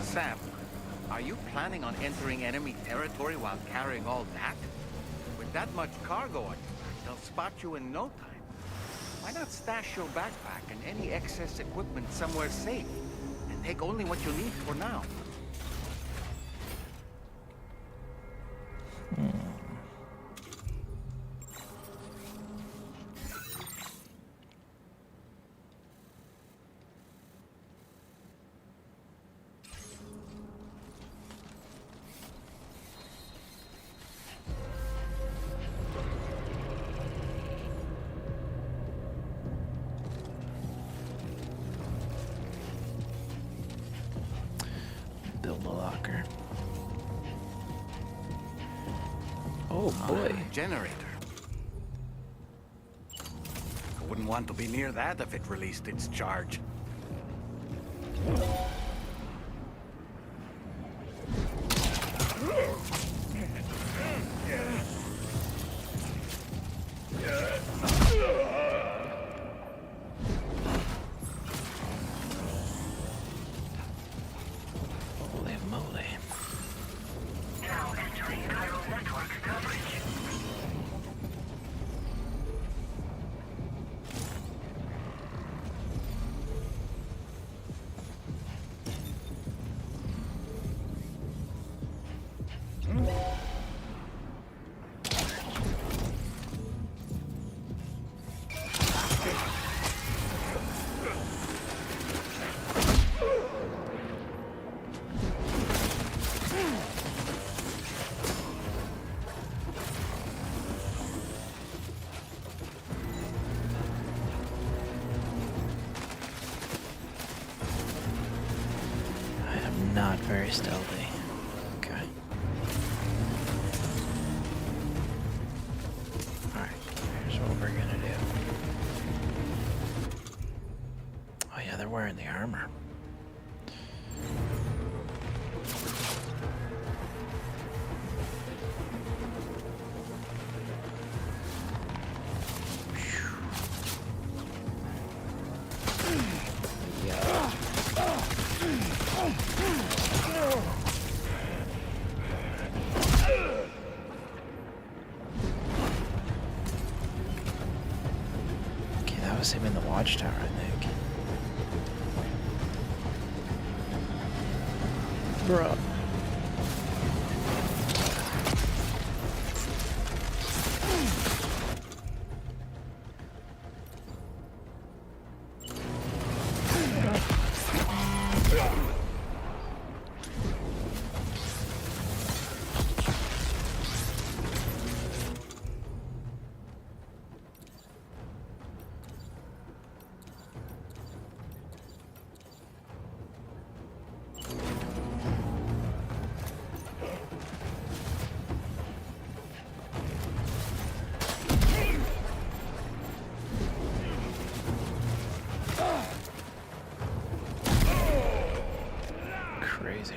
Sam, are you planning on entering enemy territory while carrying all that? With that much cargo on your back, they'll spot you in no time. Why not stash your backpack and any excess equipment somewhere safe, and take only what you need for now? Build a locker. Oh boy. Generator. I wouldn't want to be near that if it released its charge. not very stealthy. Okay. Alright, here's what we're gonna do. Oh yeah, they're wearing the armor. Okay, that was him in the watchtower, I think. Bruh. Crazy.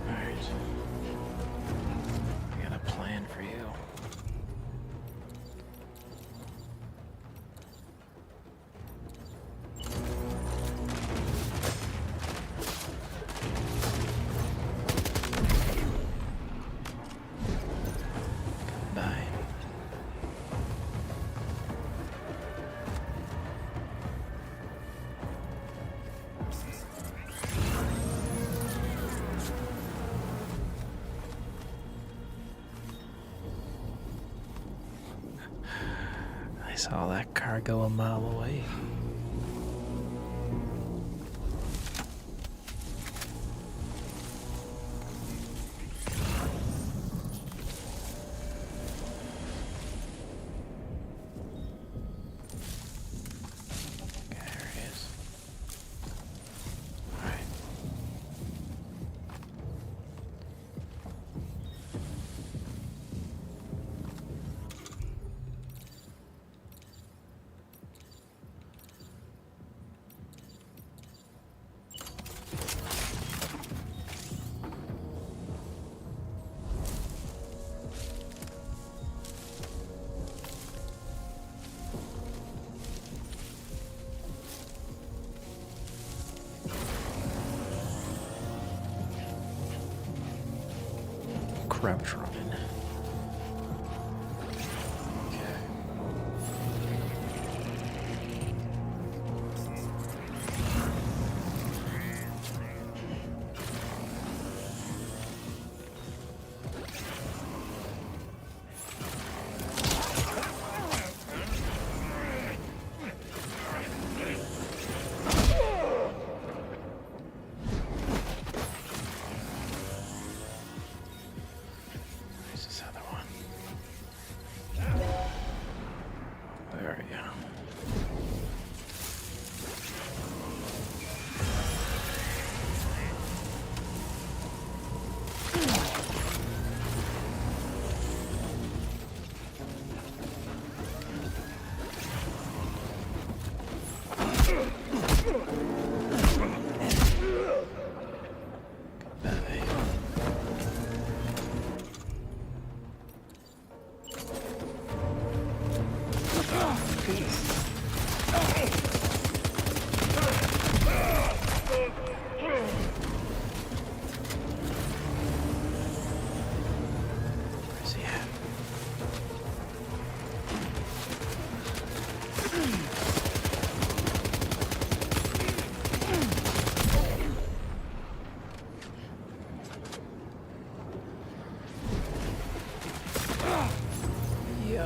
Alright. I got a plan for you. Bye. I saw that car go a mile away. Okay, there he is. All right. Crouch running. Okay. Where's this other one? There we go. Bye. Where's he at? Yo.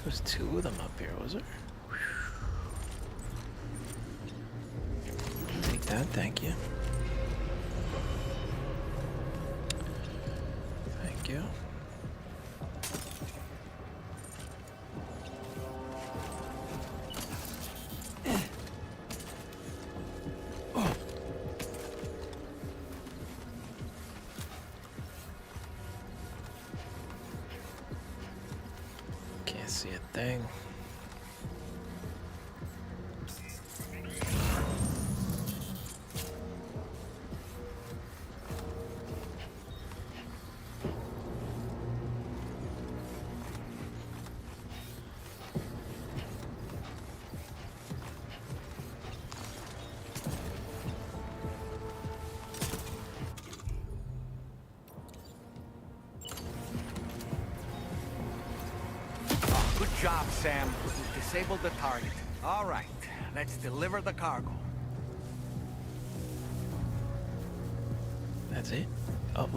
There's two of them up here, was there? Take that, thank you. Thank you. Can't see a thing. Good job, Sam. We've disabled the target. All right, let's deliver the cargo. That's it? Oh.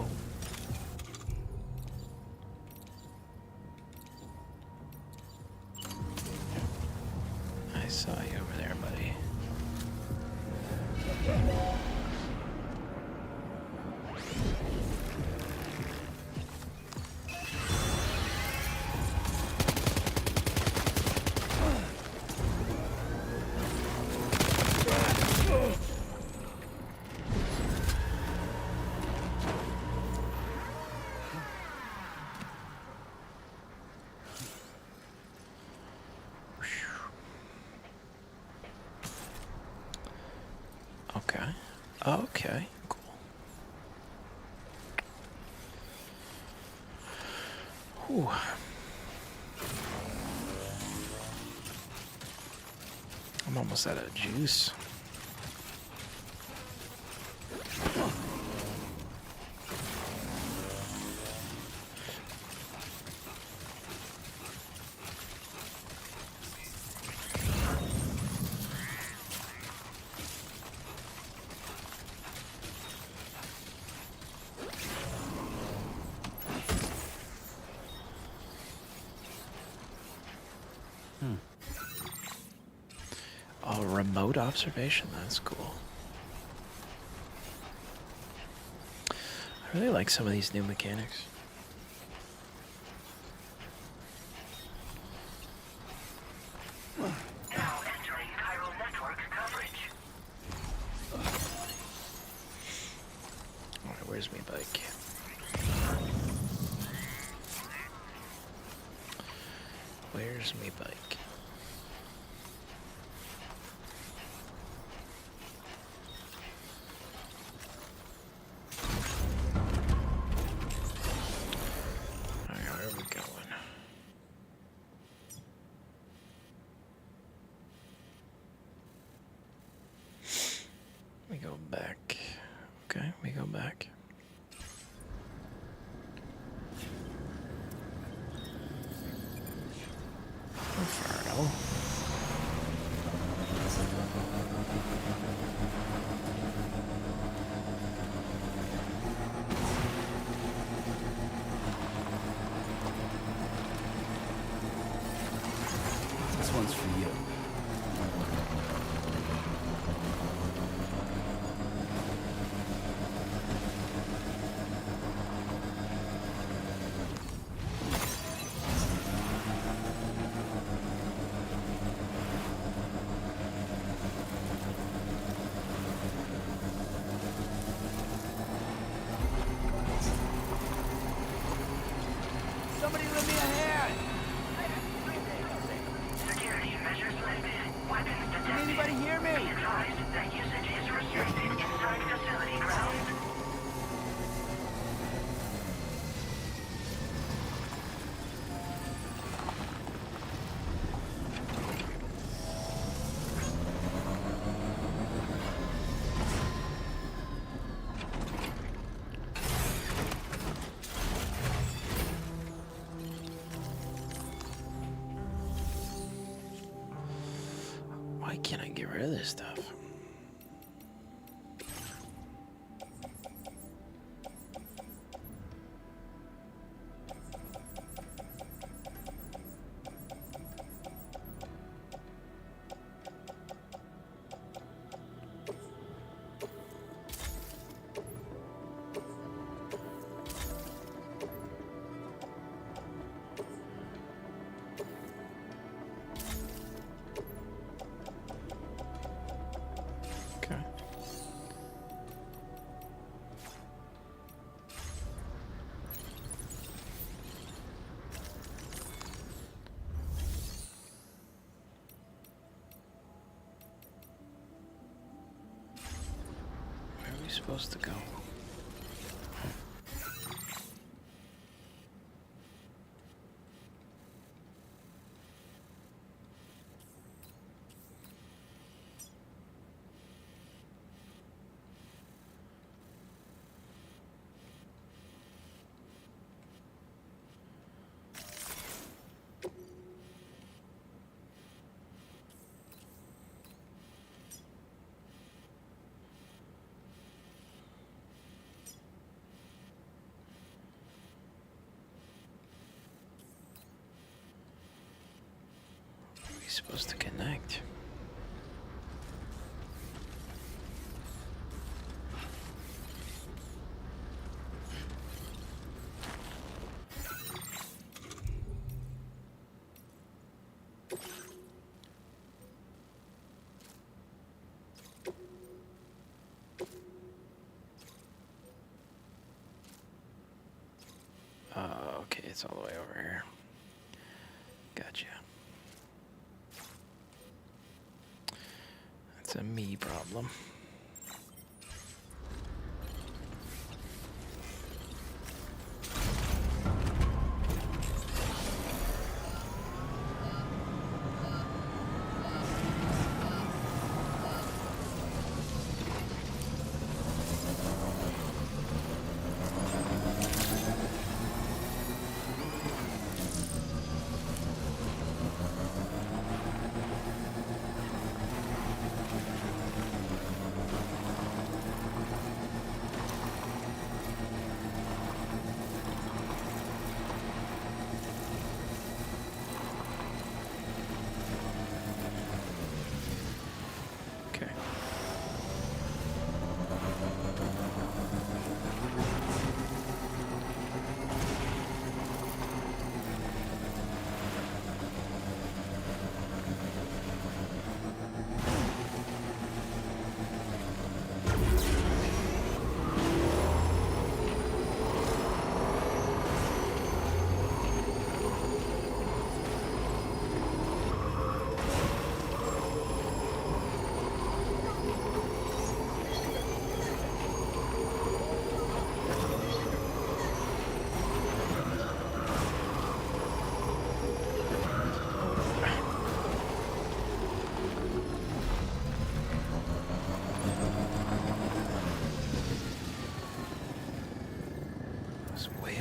I saw you over there, buddy. Okay. Okay, cool. Whew. I'm almost out of juice. Oh, remote observation, that's cool. I really like some of these new mechanics. Now entering chiral network coverage. Alright, where's my bike? Where's my bike? We go back. Okay, we go back. Inferno. This one's for you. Somebody lend me a hand! Security measures lifted. Weapons detected. Can anybody hear me? Be advised that usage is restricted inside facility grounds. can I get rid of this stuff? Supposed to go. Supposed to connect. Okay, it's all the way over here. Gotcha. It's a me problem.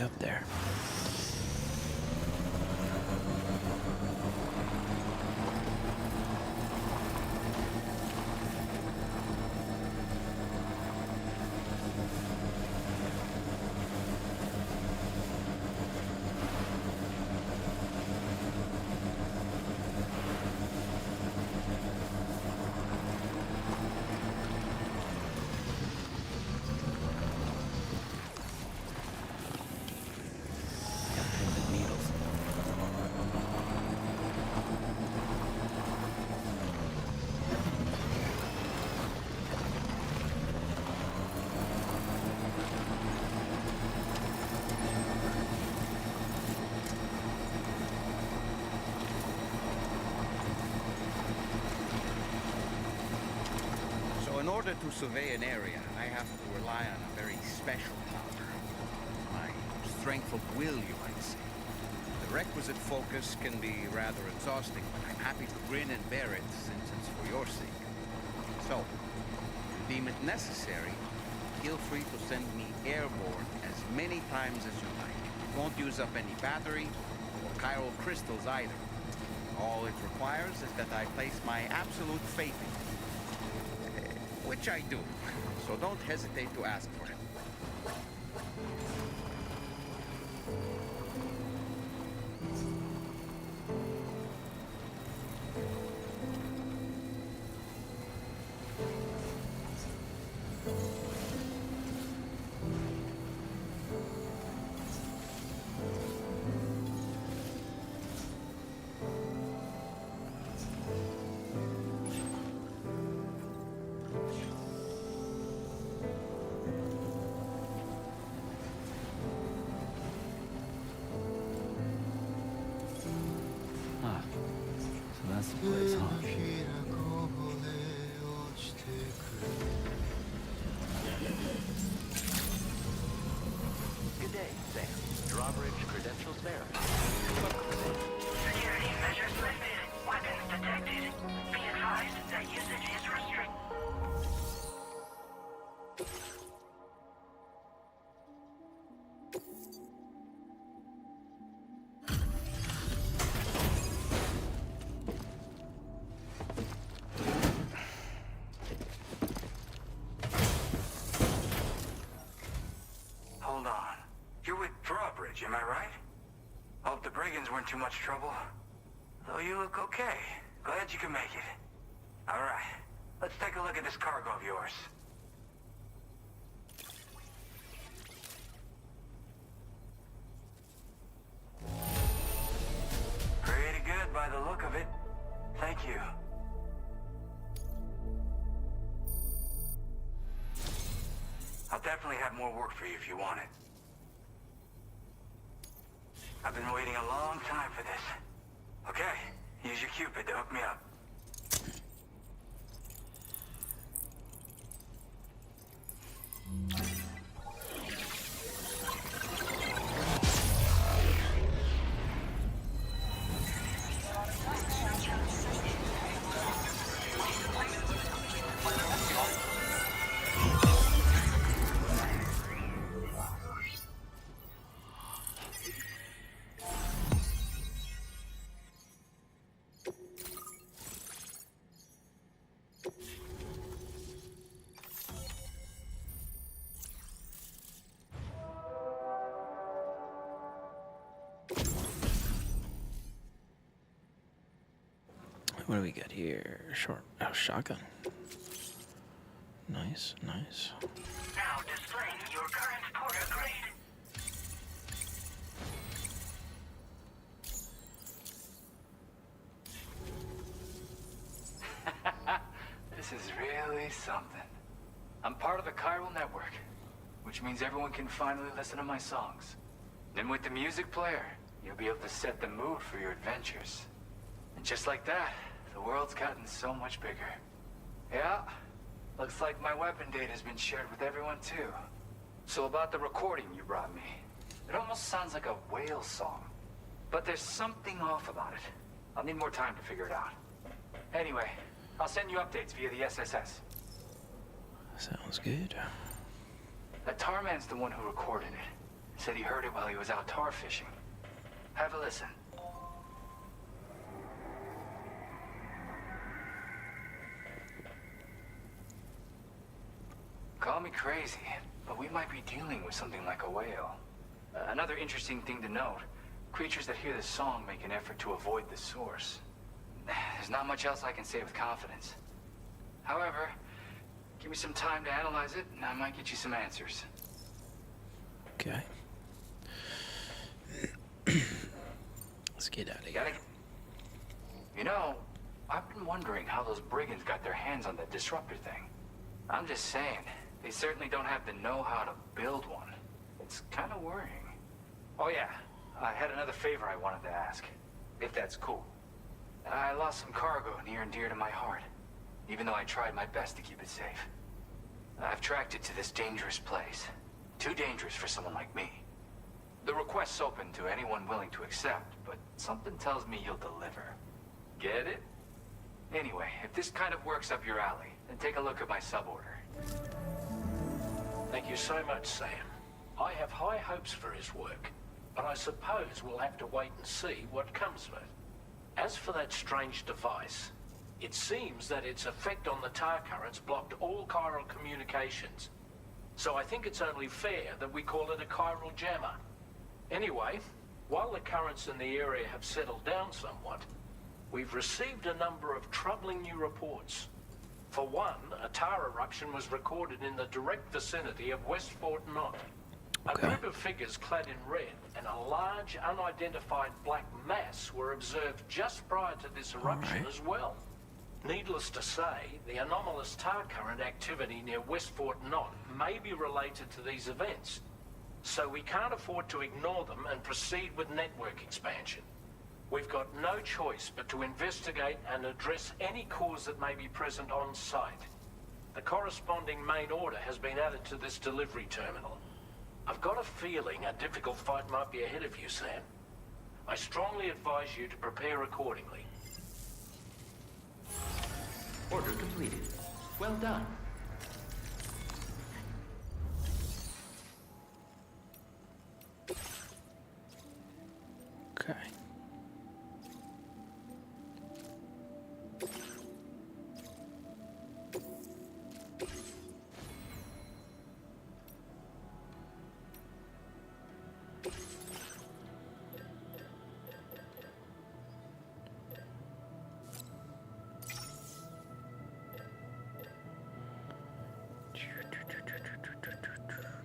Up there. In order to survey an area, I have to rely on a very special power. My strength of will, you might say. The requisite focus can be rather exhausting, but I'm happy to grin and bear it since it's for your sake. So, if you deem it necessary, feel free to send me airborne as many times as you like. It won't use up any battery or chiral crystals either. All it requires is that I place my absolute faith in it. Which I do. So don't hesitate to ask for it. Ah, so that's the place, huh? Good day, Sam. Drawbridge credentials verified. Security measures lifted. Weapons detected. Be advised that usage is restricted. Hold on. You're with Drawbridge, am I right? Hope the brigands weren't too much trouble. Though you look okay. Glad you can make it. All right. Let's take a look at this cargo of yours. Pretty good by the look of it. Thank you. I'll definitely have more work for you if you want it. I've been waiting a long time for this. Okay, use your Cupid to hook me up. What do we got here? Shotgun. Nice, nice. Now displaying your current porter grade. This is really something. I'm part of the chiral network, which means everyone can finally listen to my songs. And with the music player, you'll be able to set the mood for your adventures. And just like that, the world's gotten so much bigger. Yeah, looks like my weapon data has been shared with everyone too. So about the recording you brought me, it almost sounds like a whale song. But there's something off about it. I'll need more time to figure it out. Anyway, I'll send you updates via the SSS. Sounds good. That tar man's the one who recorded it. Said he heard it while he was out tar fishing. Have a listen. Call me crazy, but we might be dealing with something like a whale. Another interesting thing to note, creatures that hear this song make an effort to avoid the source. There's not much else I can say with confidence. However, give me some time to analyze it, and I might get you some answers. Okay. Let's get out of here. You know, I've been wondering how those brigands got their hands on that disruptor thing. I'm just saying, they certainly don't have the know-how to build one. It's kind of worrying. Oh yeah, I had another favor I wanted to ask, if that's cool. I lost some cargo near and dear to my heart, even though I tried my best to keep it safe. I've tracked it to this dangerous place. Too dangerous for someone like me. The request's open to anyone willing to accept, but something tells me you'll deliver. Get it? Anyway, if this kind of works up your alley, then take a look at my suborder. Thank you so much, Sam. I have high hopes for his work, but I suppose we'll have to wait and see what comes of it. As for that strange device, it seems that its effect on the tar currents blocked all chiral communications. So I think it's only fair that we call it a chiral jammer. Anyway, while the currents in the area have settled down somewhat, we've received a number of troubling new reports. For one, a tar eruption was recorded in the direct vicinity of West Fort Knott. A group of figures clad in red and a large unidentified black mass were observed just prior to this eruption as well. Needless to say, the anomalous tar current activity near West Fort Knott may be related to these events, so we can't afford to ignore them and proceed with network expansion. We've got no choice but to investigate and address any cause that may be present on site. The corresponding main order has been added to this delivery terminal. I've got a feeling a difficult fight might be ahead of you, Sam. I strongly advise you to prepare accordingly. Order completed. Well done. Okay.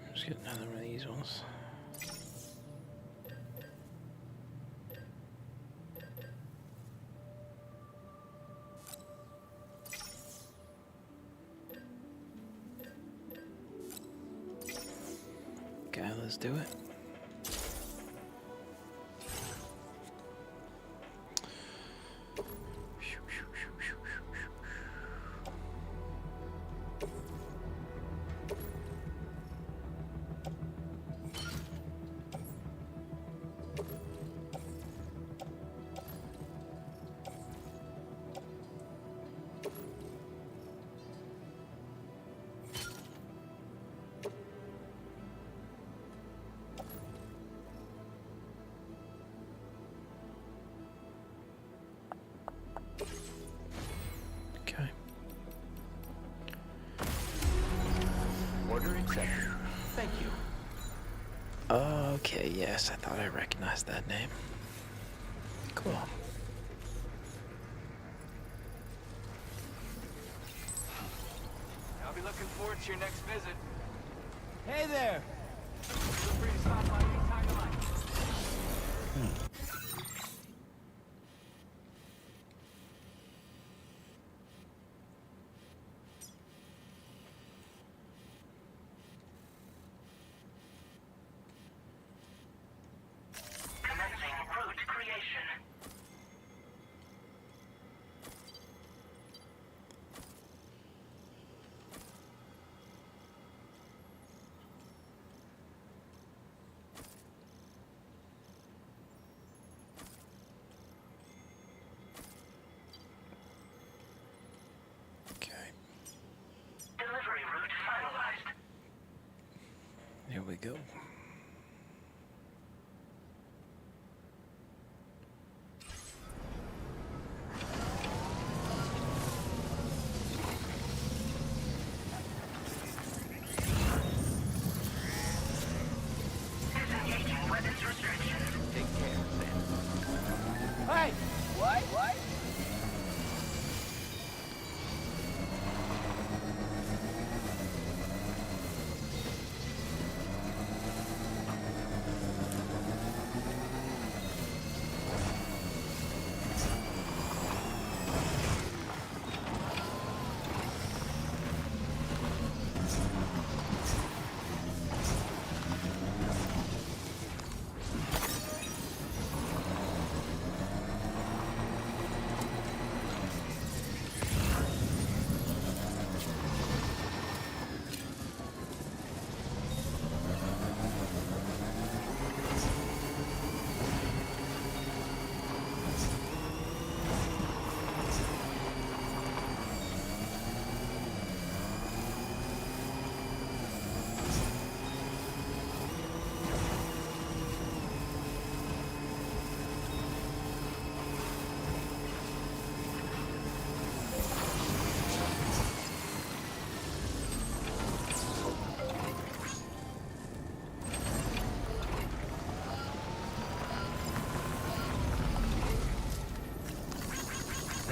Let's get another one of these ones. Okay, let's do it. Okay. Order accepted. Thank you. Okay, yes, I thought I recognized that name. Cool. I'll be looking forward to your next visit. Hey there! Feel free to stop by anytime you like. Commencing route creation. Okay. Delivery route finalized. Here we go. Disengaging weapons restrictions. Take care, Sam. Hey! What? What?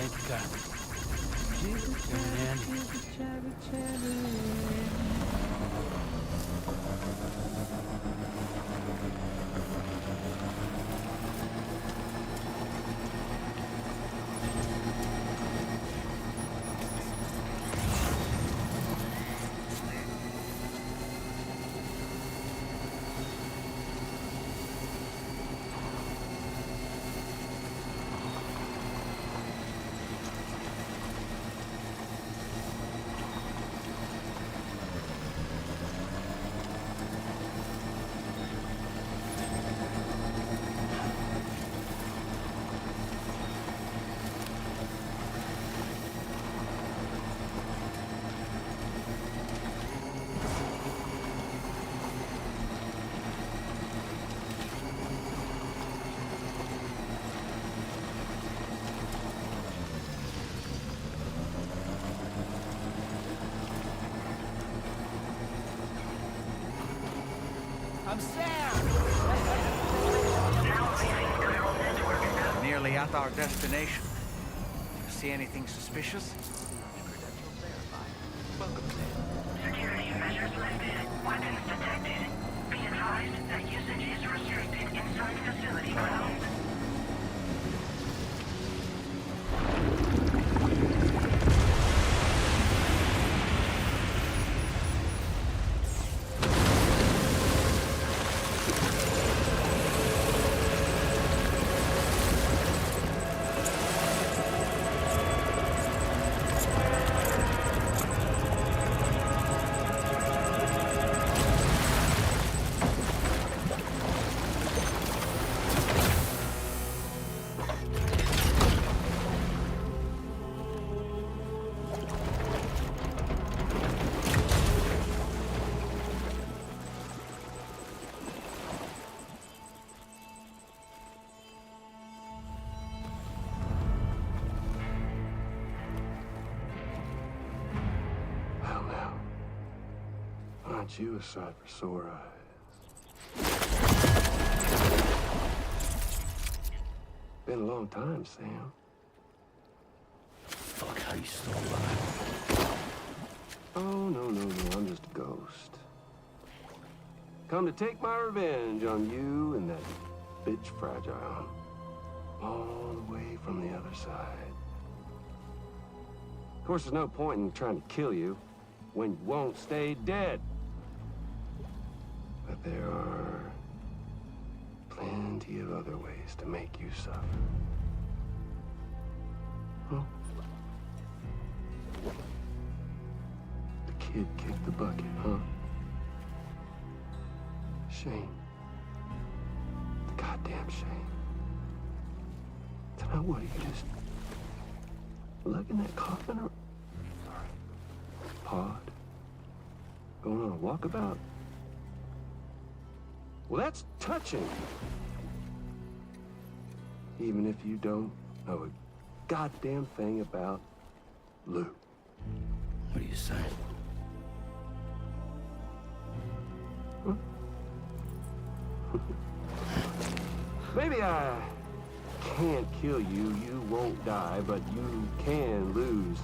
Thank you, God. You're dandy. I'm Sam! Nearly at our destination. See anything suspicious? Security measures lifted. Weapons detected. Be advised that usage is restricted inside facility grounds. Well, now, aren't you a sight for sore eyes? Been a long time, Sam. Fuck, how you still alive? Oh, no, I'm just a ghost. Come to take my revenge on you and that bitch Fragile. All the way from the other side. Of course, there's no point in trying to kill you when you won't stay dead. But there are plenty of other ways to make you suffer. Huh? The kid kicked the bucket, huh? Shame. The goddamn shame. Tonight, what, are you just lugging that coffin or pod? Going on a walkabout? Well, that's touching. Even if you don't know a goddamn thing about Lou. What are you saying? Huh? Maybe I can't kill you, you won't die, but you can lose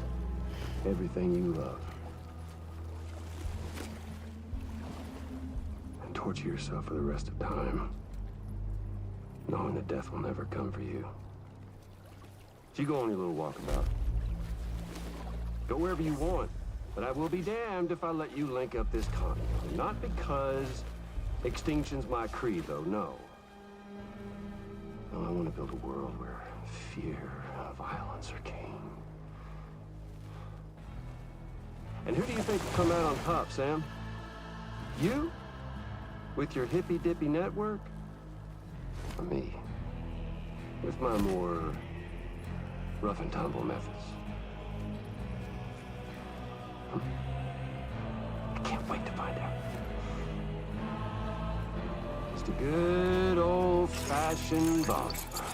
everything you love. And torture yourself for the rest of time, knowing that death will never come for you. So you go on your little walkabout. Go wherever you want, but I will be damned if I let you link up this continent. Not because extinction's my creed, though, no. No, I want to build a world where fear and violence are king. And who do you think will come out on top, Sam? You? With your hippy-dippy network? Or me? With my more rough and tumble methods? I can't wait to find out. Just a good old-fashioned boss fight.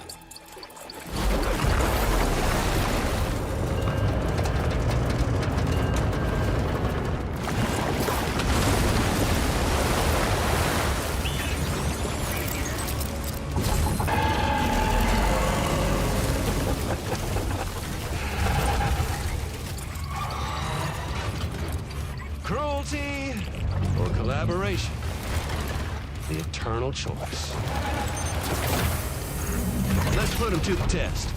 Colonel choice. Let's put him to the test.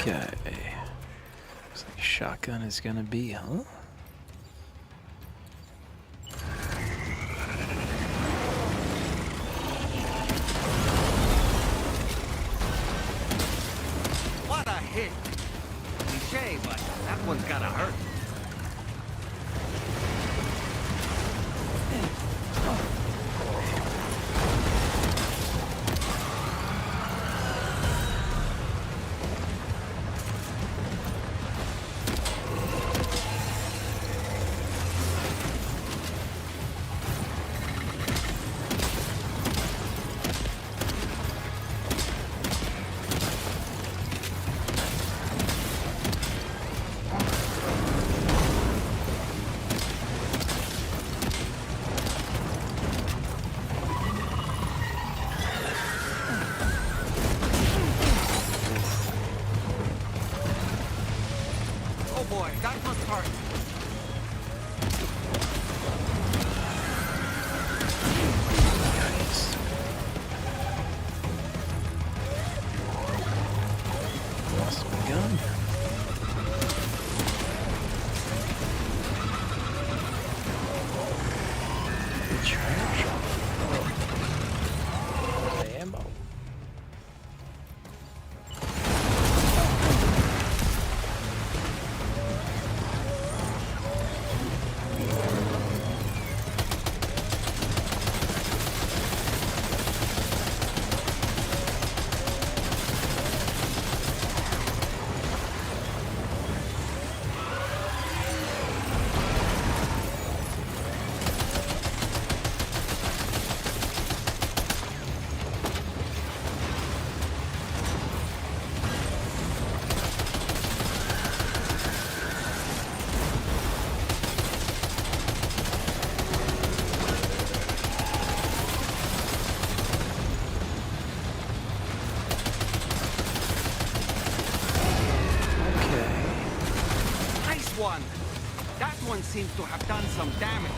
Okay. Looks like shotgun is gonna be, huh? What a hit! Cliche, but that one's gotta hurt. Oh boy, that must hurt. Lost my gun. Charge. Ammo. One. That one seems to have done some damage.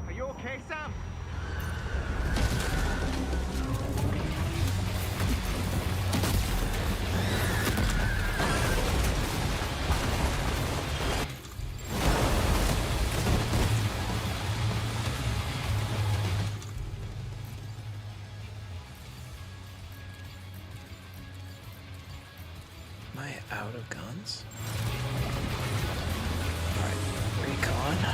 Are you okay, Sam? Am I out of guns? Alright, recon.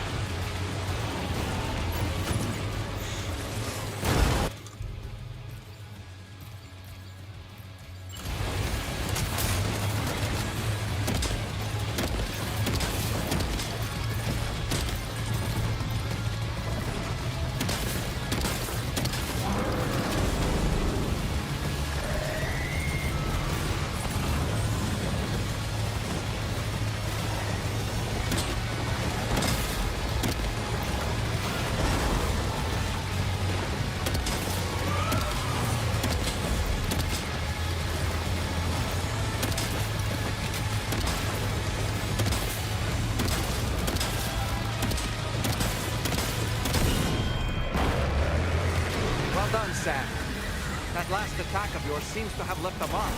Done, Sam. That last attack of yours seems to have left a mark.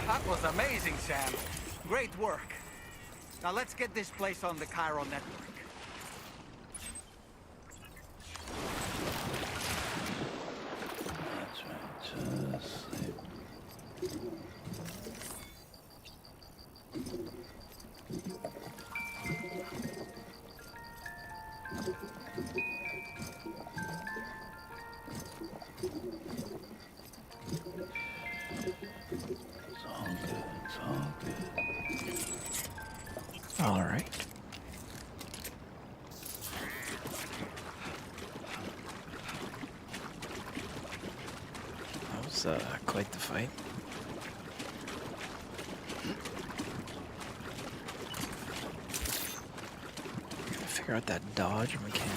That was amazing, Sam. Great work. Now let's get this place on the Cairo network. That's right. Just sleep. It's all good. It's all good. All right. That was quite the fight. Gotta figure out that dodge mechanic.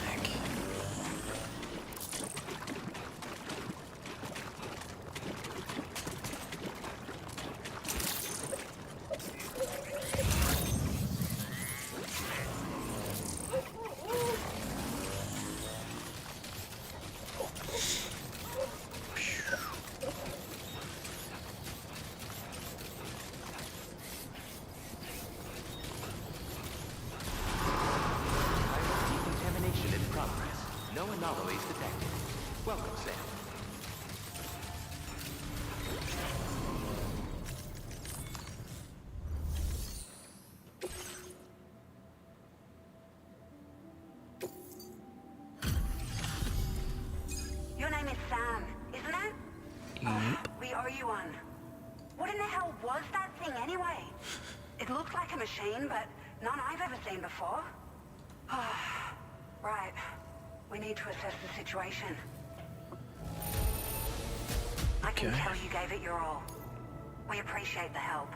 Decontamination in progress. No anomalies detected. Welcome, Sam. Your name is Sam, isn't it? Yep. We owe you one. What in the hell was that thing anyway? It looked like a machine, but none I've ever seen before. Right. We need to assess the situation. I can Okay. tell you gave it your all. We appreciate the help.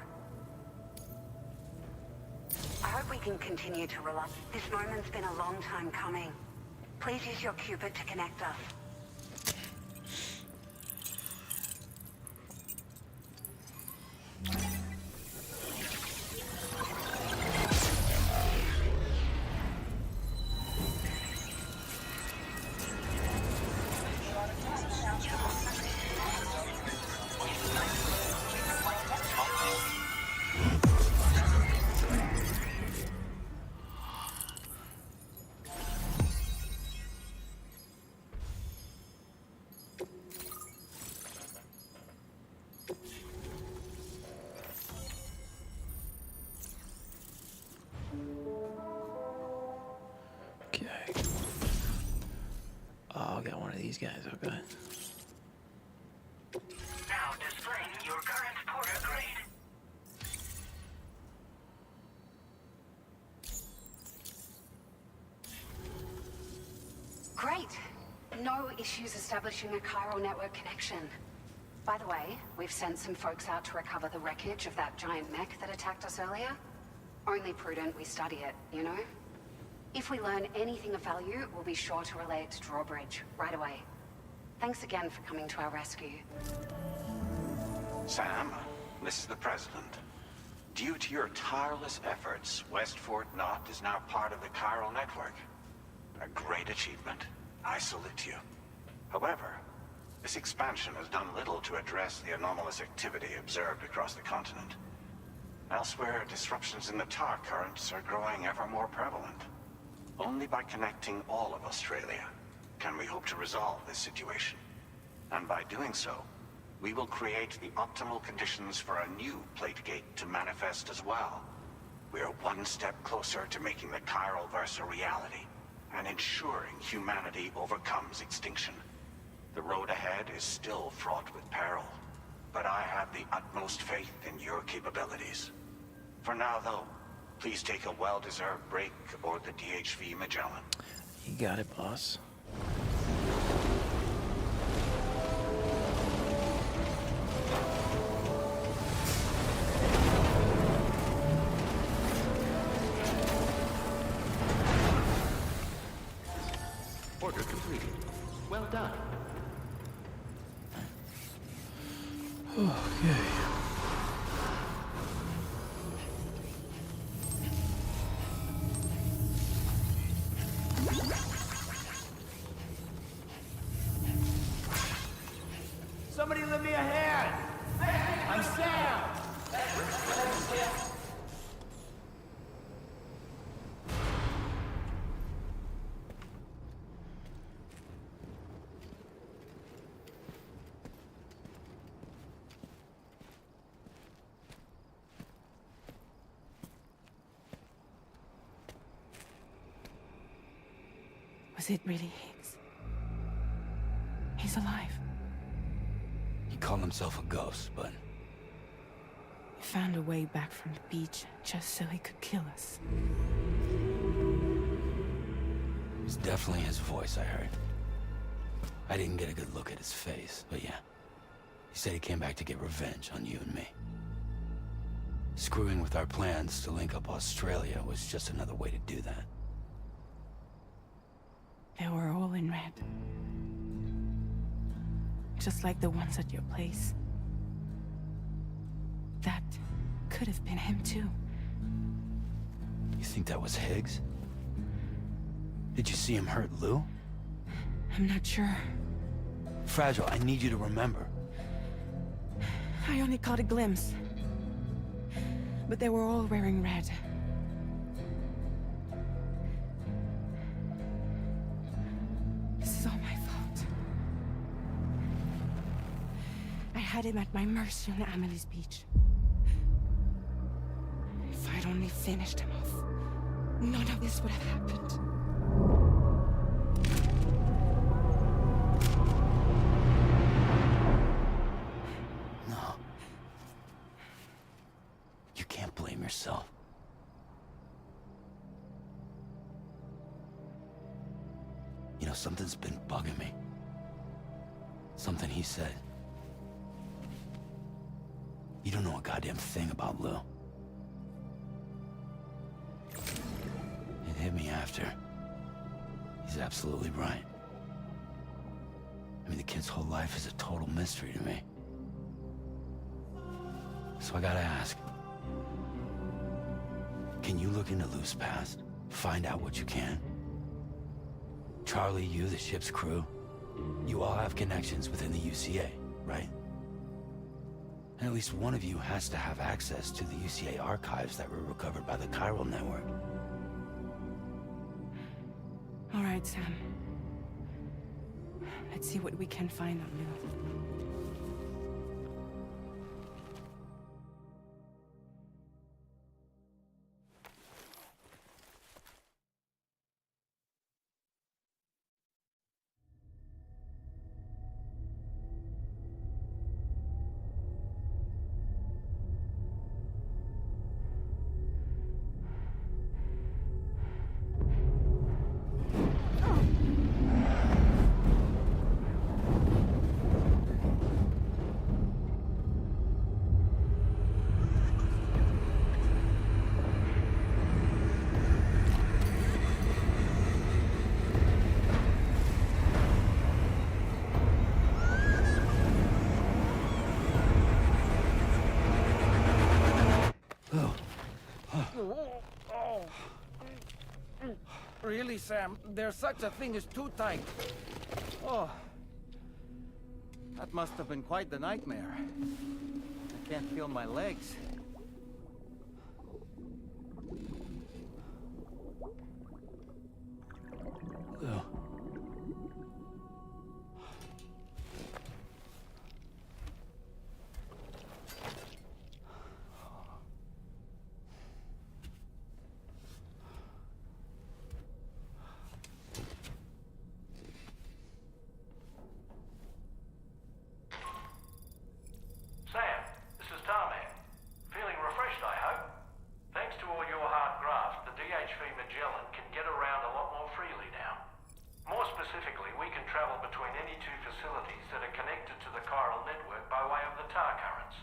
I hope we can continue to rely. This moment's been a long time coming. Please use your Cupid to connect us. Okay. Oh, I got one of these guys. Okay. Now displaying your current porter grade. Great. No issues establishing a chiral network connection. By the way, we've sent some folks out to recover the wreckage of that giant mech that attacked us earlier. Only prudent we study it, you know? If we learn anything of value, we'll be sure to relay it to Drawbridge right away. Thanks again for coming to our rescue. Sam, this is the President. Due to your tireless efforts, West Fort Knot is now part of the chiral network. A great achievement. I salute you. However, this expansion has done little to address the anomalous activity observed across the continent. Elsewhere, disruptions in the tar currents are growing ever more prevalent. Only by connecting all of Australia can we hope to resolve this situation. And by doing so, we will create the optimal conditions for a new Plategate to manifest as well. We are one step closer to making the chiral verse a reality, and ensuring humanity overcomes extinction. The road ahead is still fraught with peril, but I have the utmost faith in your capabilities. For now, though, please take a well-deserved break aboard the DHV Magellan. You got it, boss. Order completed. Well done. Okay. Was it really Higgs? He's alive. He called himself a ghost, but He found a way back from the beach just so he could kill us. it was definitely his voice I heard. I didn't get a good look at his face, but yeah. He said he came back to get revenge on you and me. Screwing with our plans to link up Australia was just another way to do that. They were all in red. Just like the ones at your place. That could have been him too. You think that was Higgs? Did you see him hurt Lou? I'm not sure. Fragile, I need you to remember. I only caught a glimpse. But they were all wearing red. This is all my fault. I had him at my mercy on Amelie's beach. If I'd only finished him off, none of this would have happened. No. You can't blame yourself. You know, something's been bugging me. Something he said. You don't know a goddamn thing about Lou. It hit me after. He's absolutely right. I mean, the kid's whole life is a total mystery to me. So I gotta ask. Can you look into Lou's past? Find out what you can? Charlie, you, the ship's crew, you all have connections within the UCA, right? And at least one of you has to have access to the UCA archives that were recovered by the Chiral Network. All right, Sam. Let's see what we can find on Lou. Really, Sam? There's such a thing as too tight. Oh. That must have been quite the nightmare. I can't feel my legs. Lou. Sam, this is Tarman. Feeling refreshed, I hope. Thanks to all your hard graft, the DHV Magellan can get around a lot more freely now. More specifically, we can travel between any two facilities that are connected to the chiral network by way of the tar currents.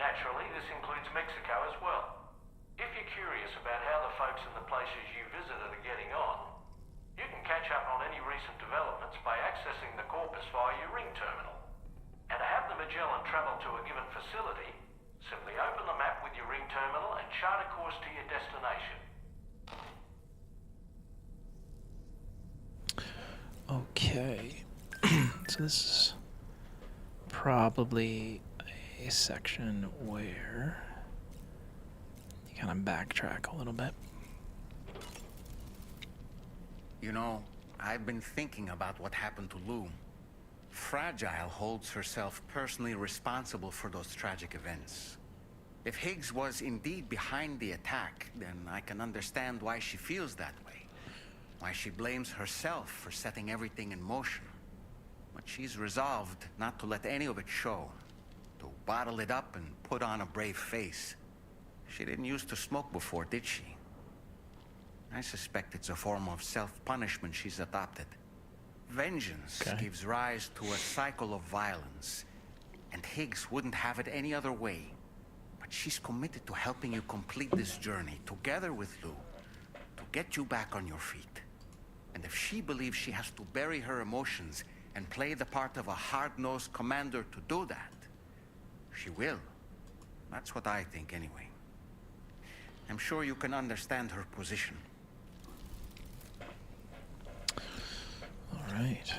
Naturally, this includes Mexico as well. If you're curious about how the folks in the places you visited are getting on, you can catch up on any recent developments by accessing the Corpus via your ring terminal. And to have the Magellan travel to a given facility, simply open the map with your ring terminal and chart a course to your destination. Okay. So this is probably a section where you kind of backtrack a little bit. You know, I've been thinking about what happened to Lou. Fragile holds herself personally responsible for those tragic events. If Higgs was indeed behind the attack, then I can understand why she feels that way. why she blames herself for setting everything in motion. But she's resolved not to let any of it show, to bottle it up and put on a brave face. She didn't used to smoke before, did she? I suspect it's a form of self-punishment she's adopted. Vengeance gives rise to a cycle of violence, and Higgs wouldn't have it any other way. But she's committed to helping you complete this journey, together with Lou, to get you back on your feet. And if she believes she has to bury her emotions and play the part of a hard-nosed commander to do that, she will. That's what I think, anyway. I'm sure you can understand her position. All right.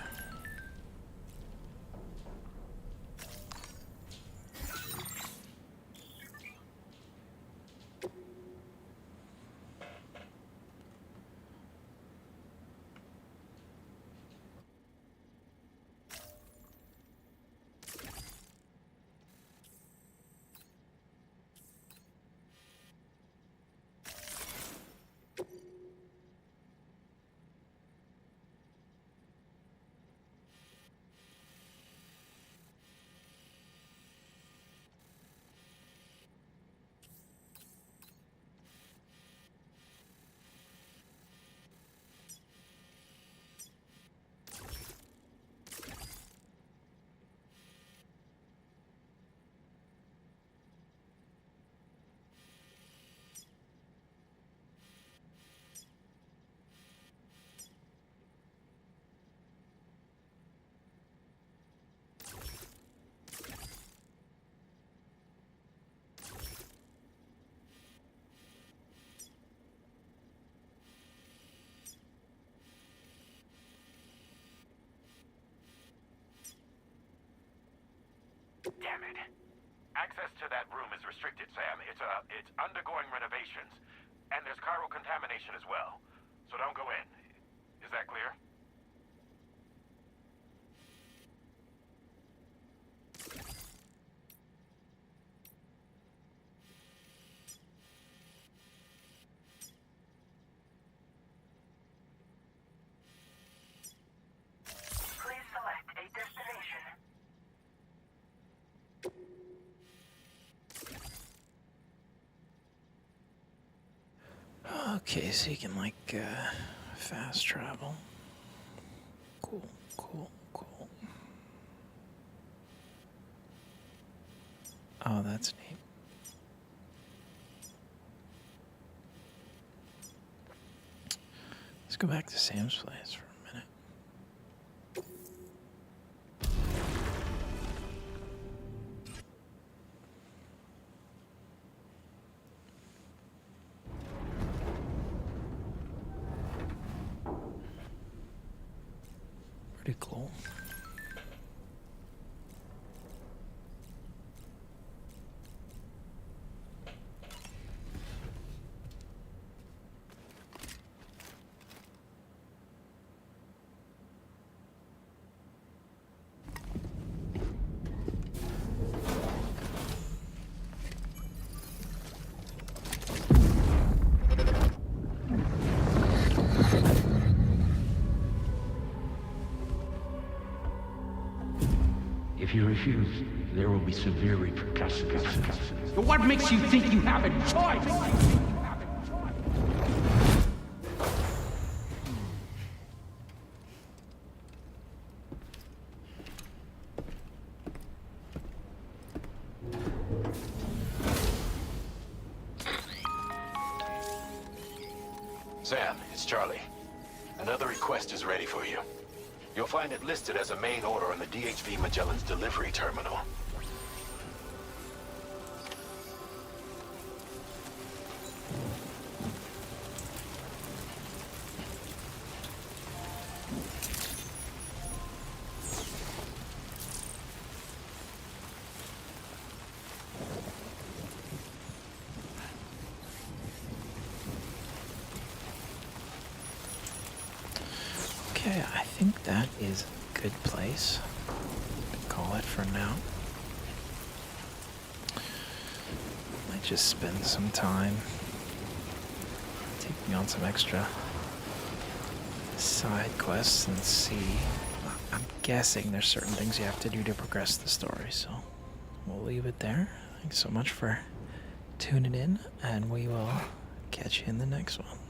Damn it. Access to that room is restricted, Sam. It's undergoing renovations. And there's chiral contamination as well. So don't go in. Is that clear? Please select a destination. Okay, so you can like fast travel. Cool, cool, cool. Oh, that's neat. Let's go back to Sam's place for a minute. Pretty cool. If you refuse, there will be severe repercussions. What makes you think you have a choice? Sam, it's Charlie. Another request is ready for you. You'll find it listed as a main order on the DHV Magellan's delivery terminal. Okay, I think that is a good place to call it for now. Might just spend some time taking on some extra side quests and see. I'm guessing there's certain things you have to do to progress the story, so we'll leave it there. Thanks so much for tuning in, and we will catch you in the next one.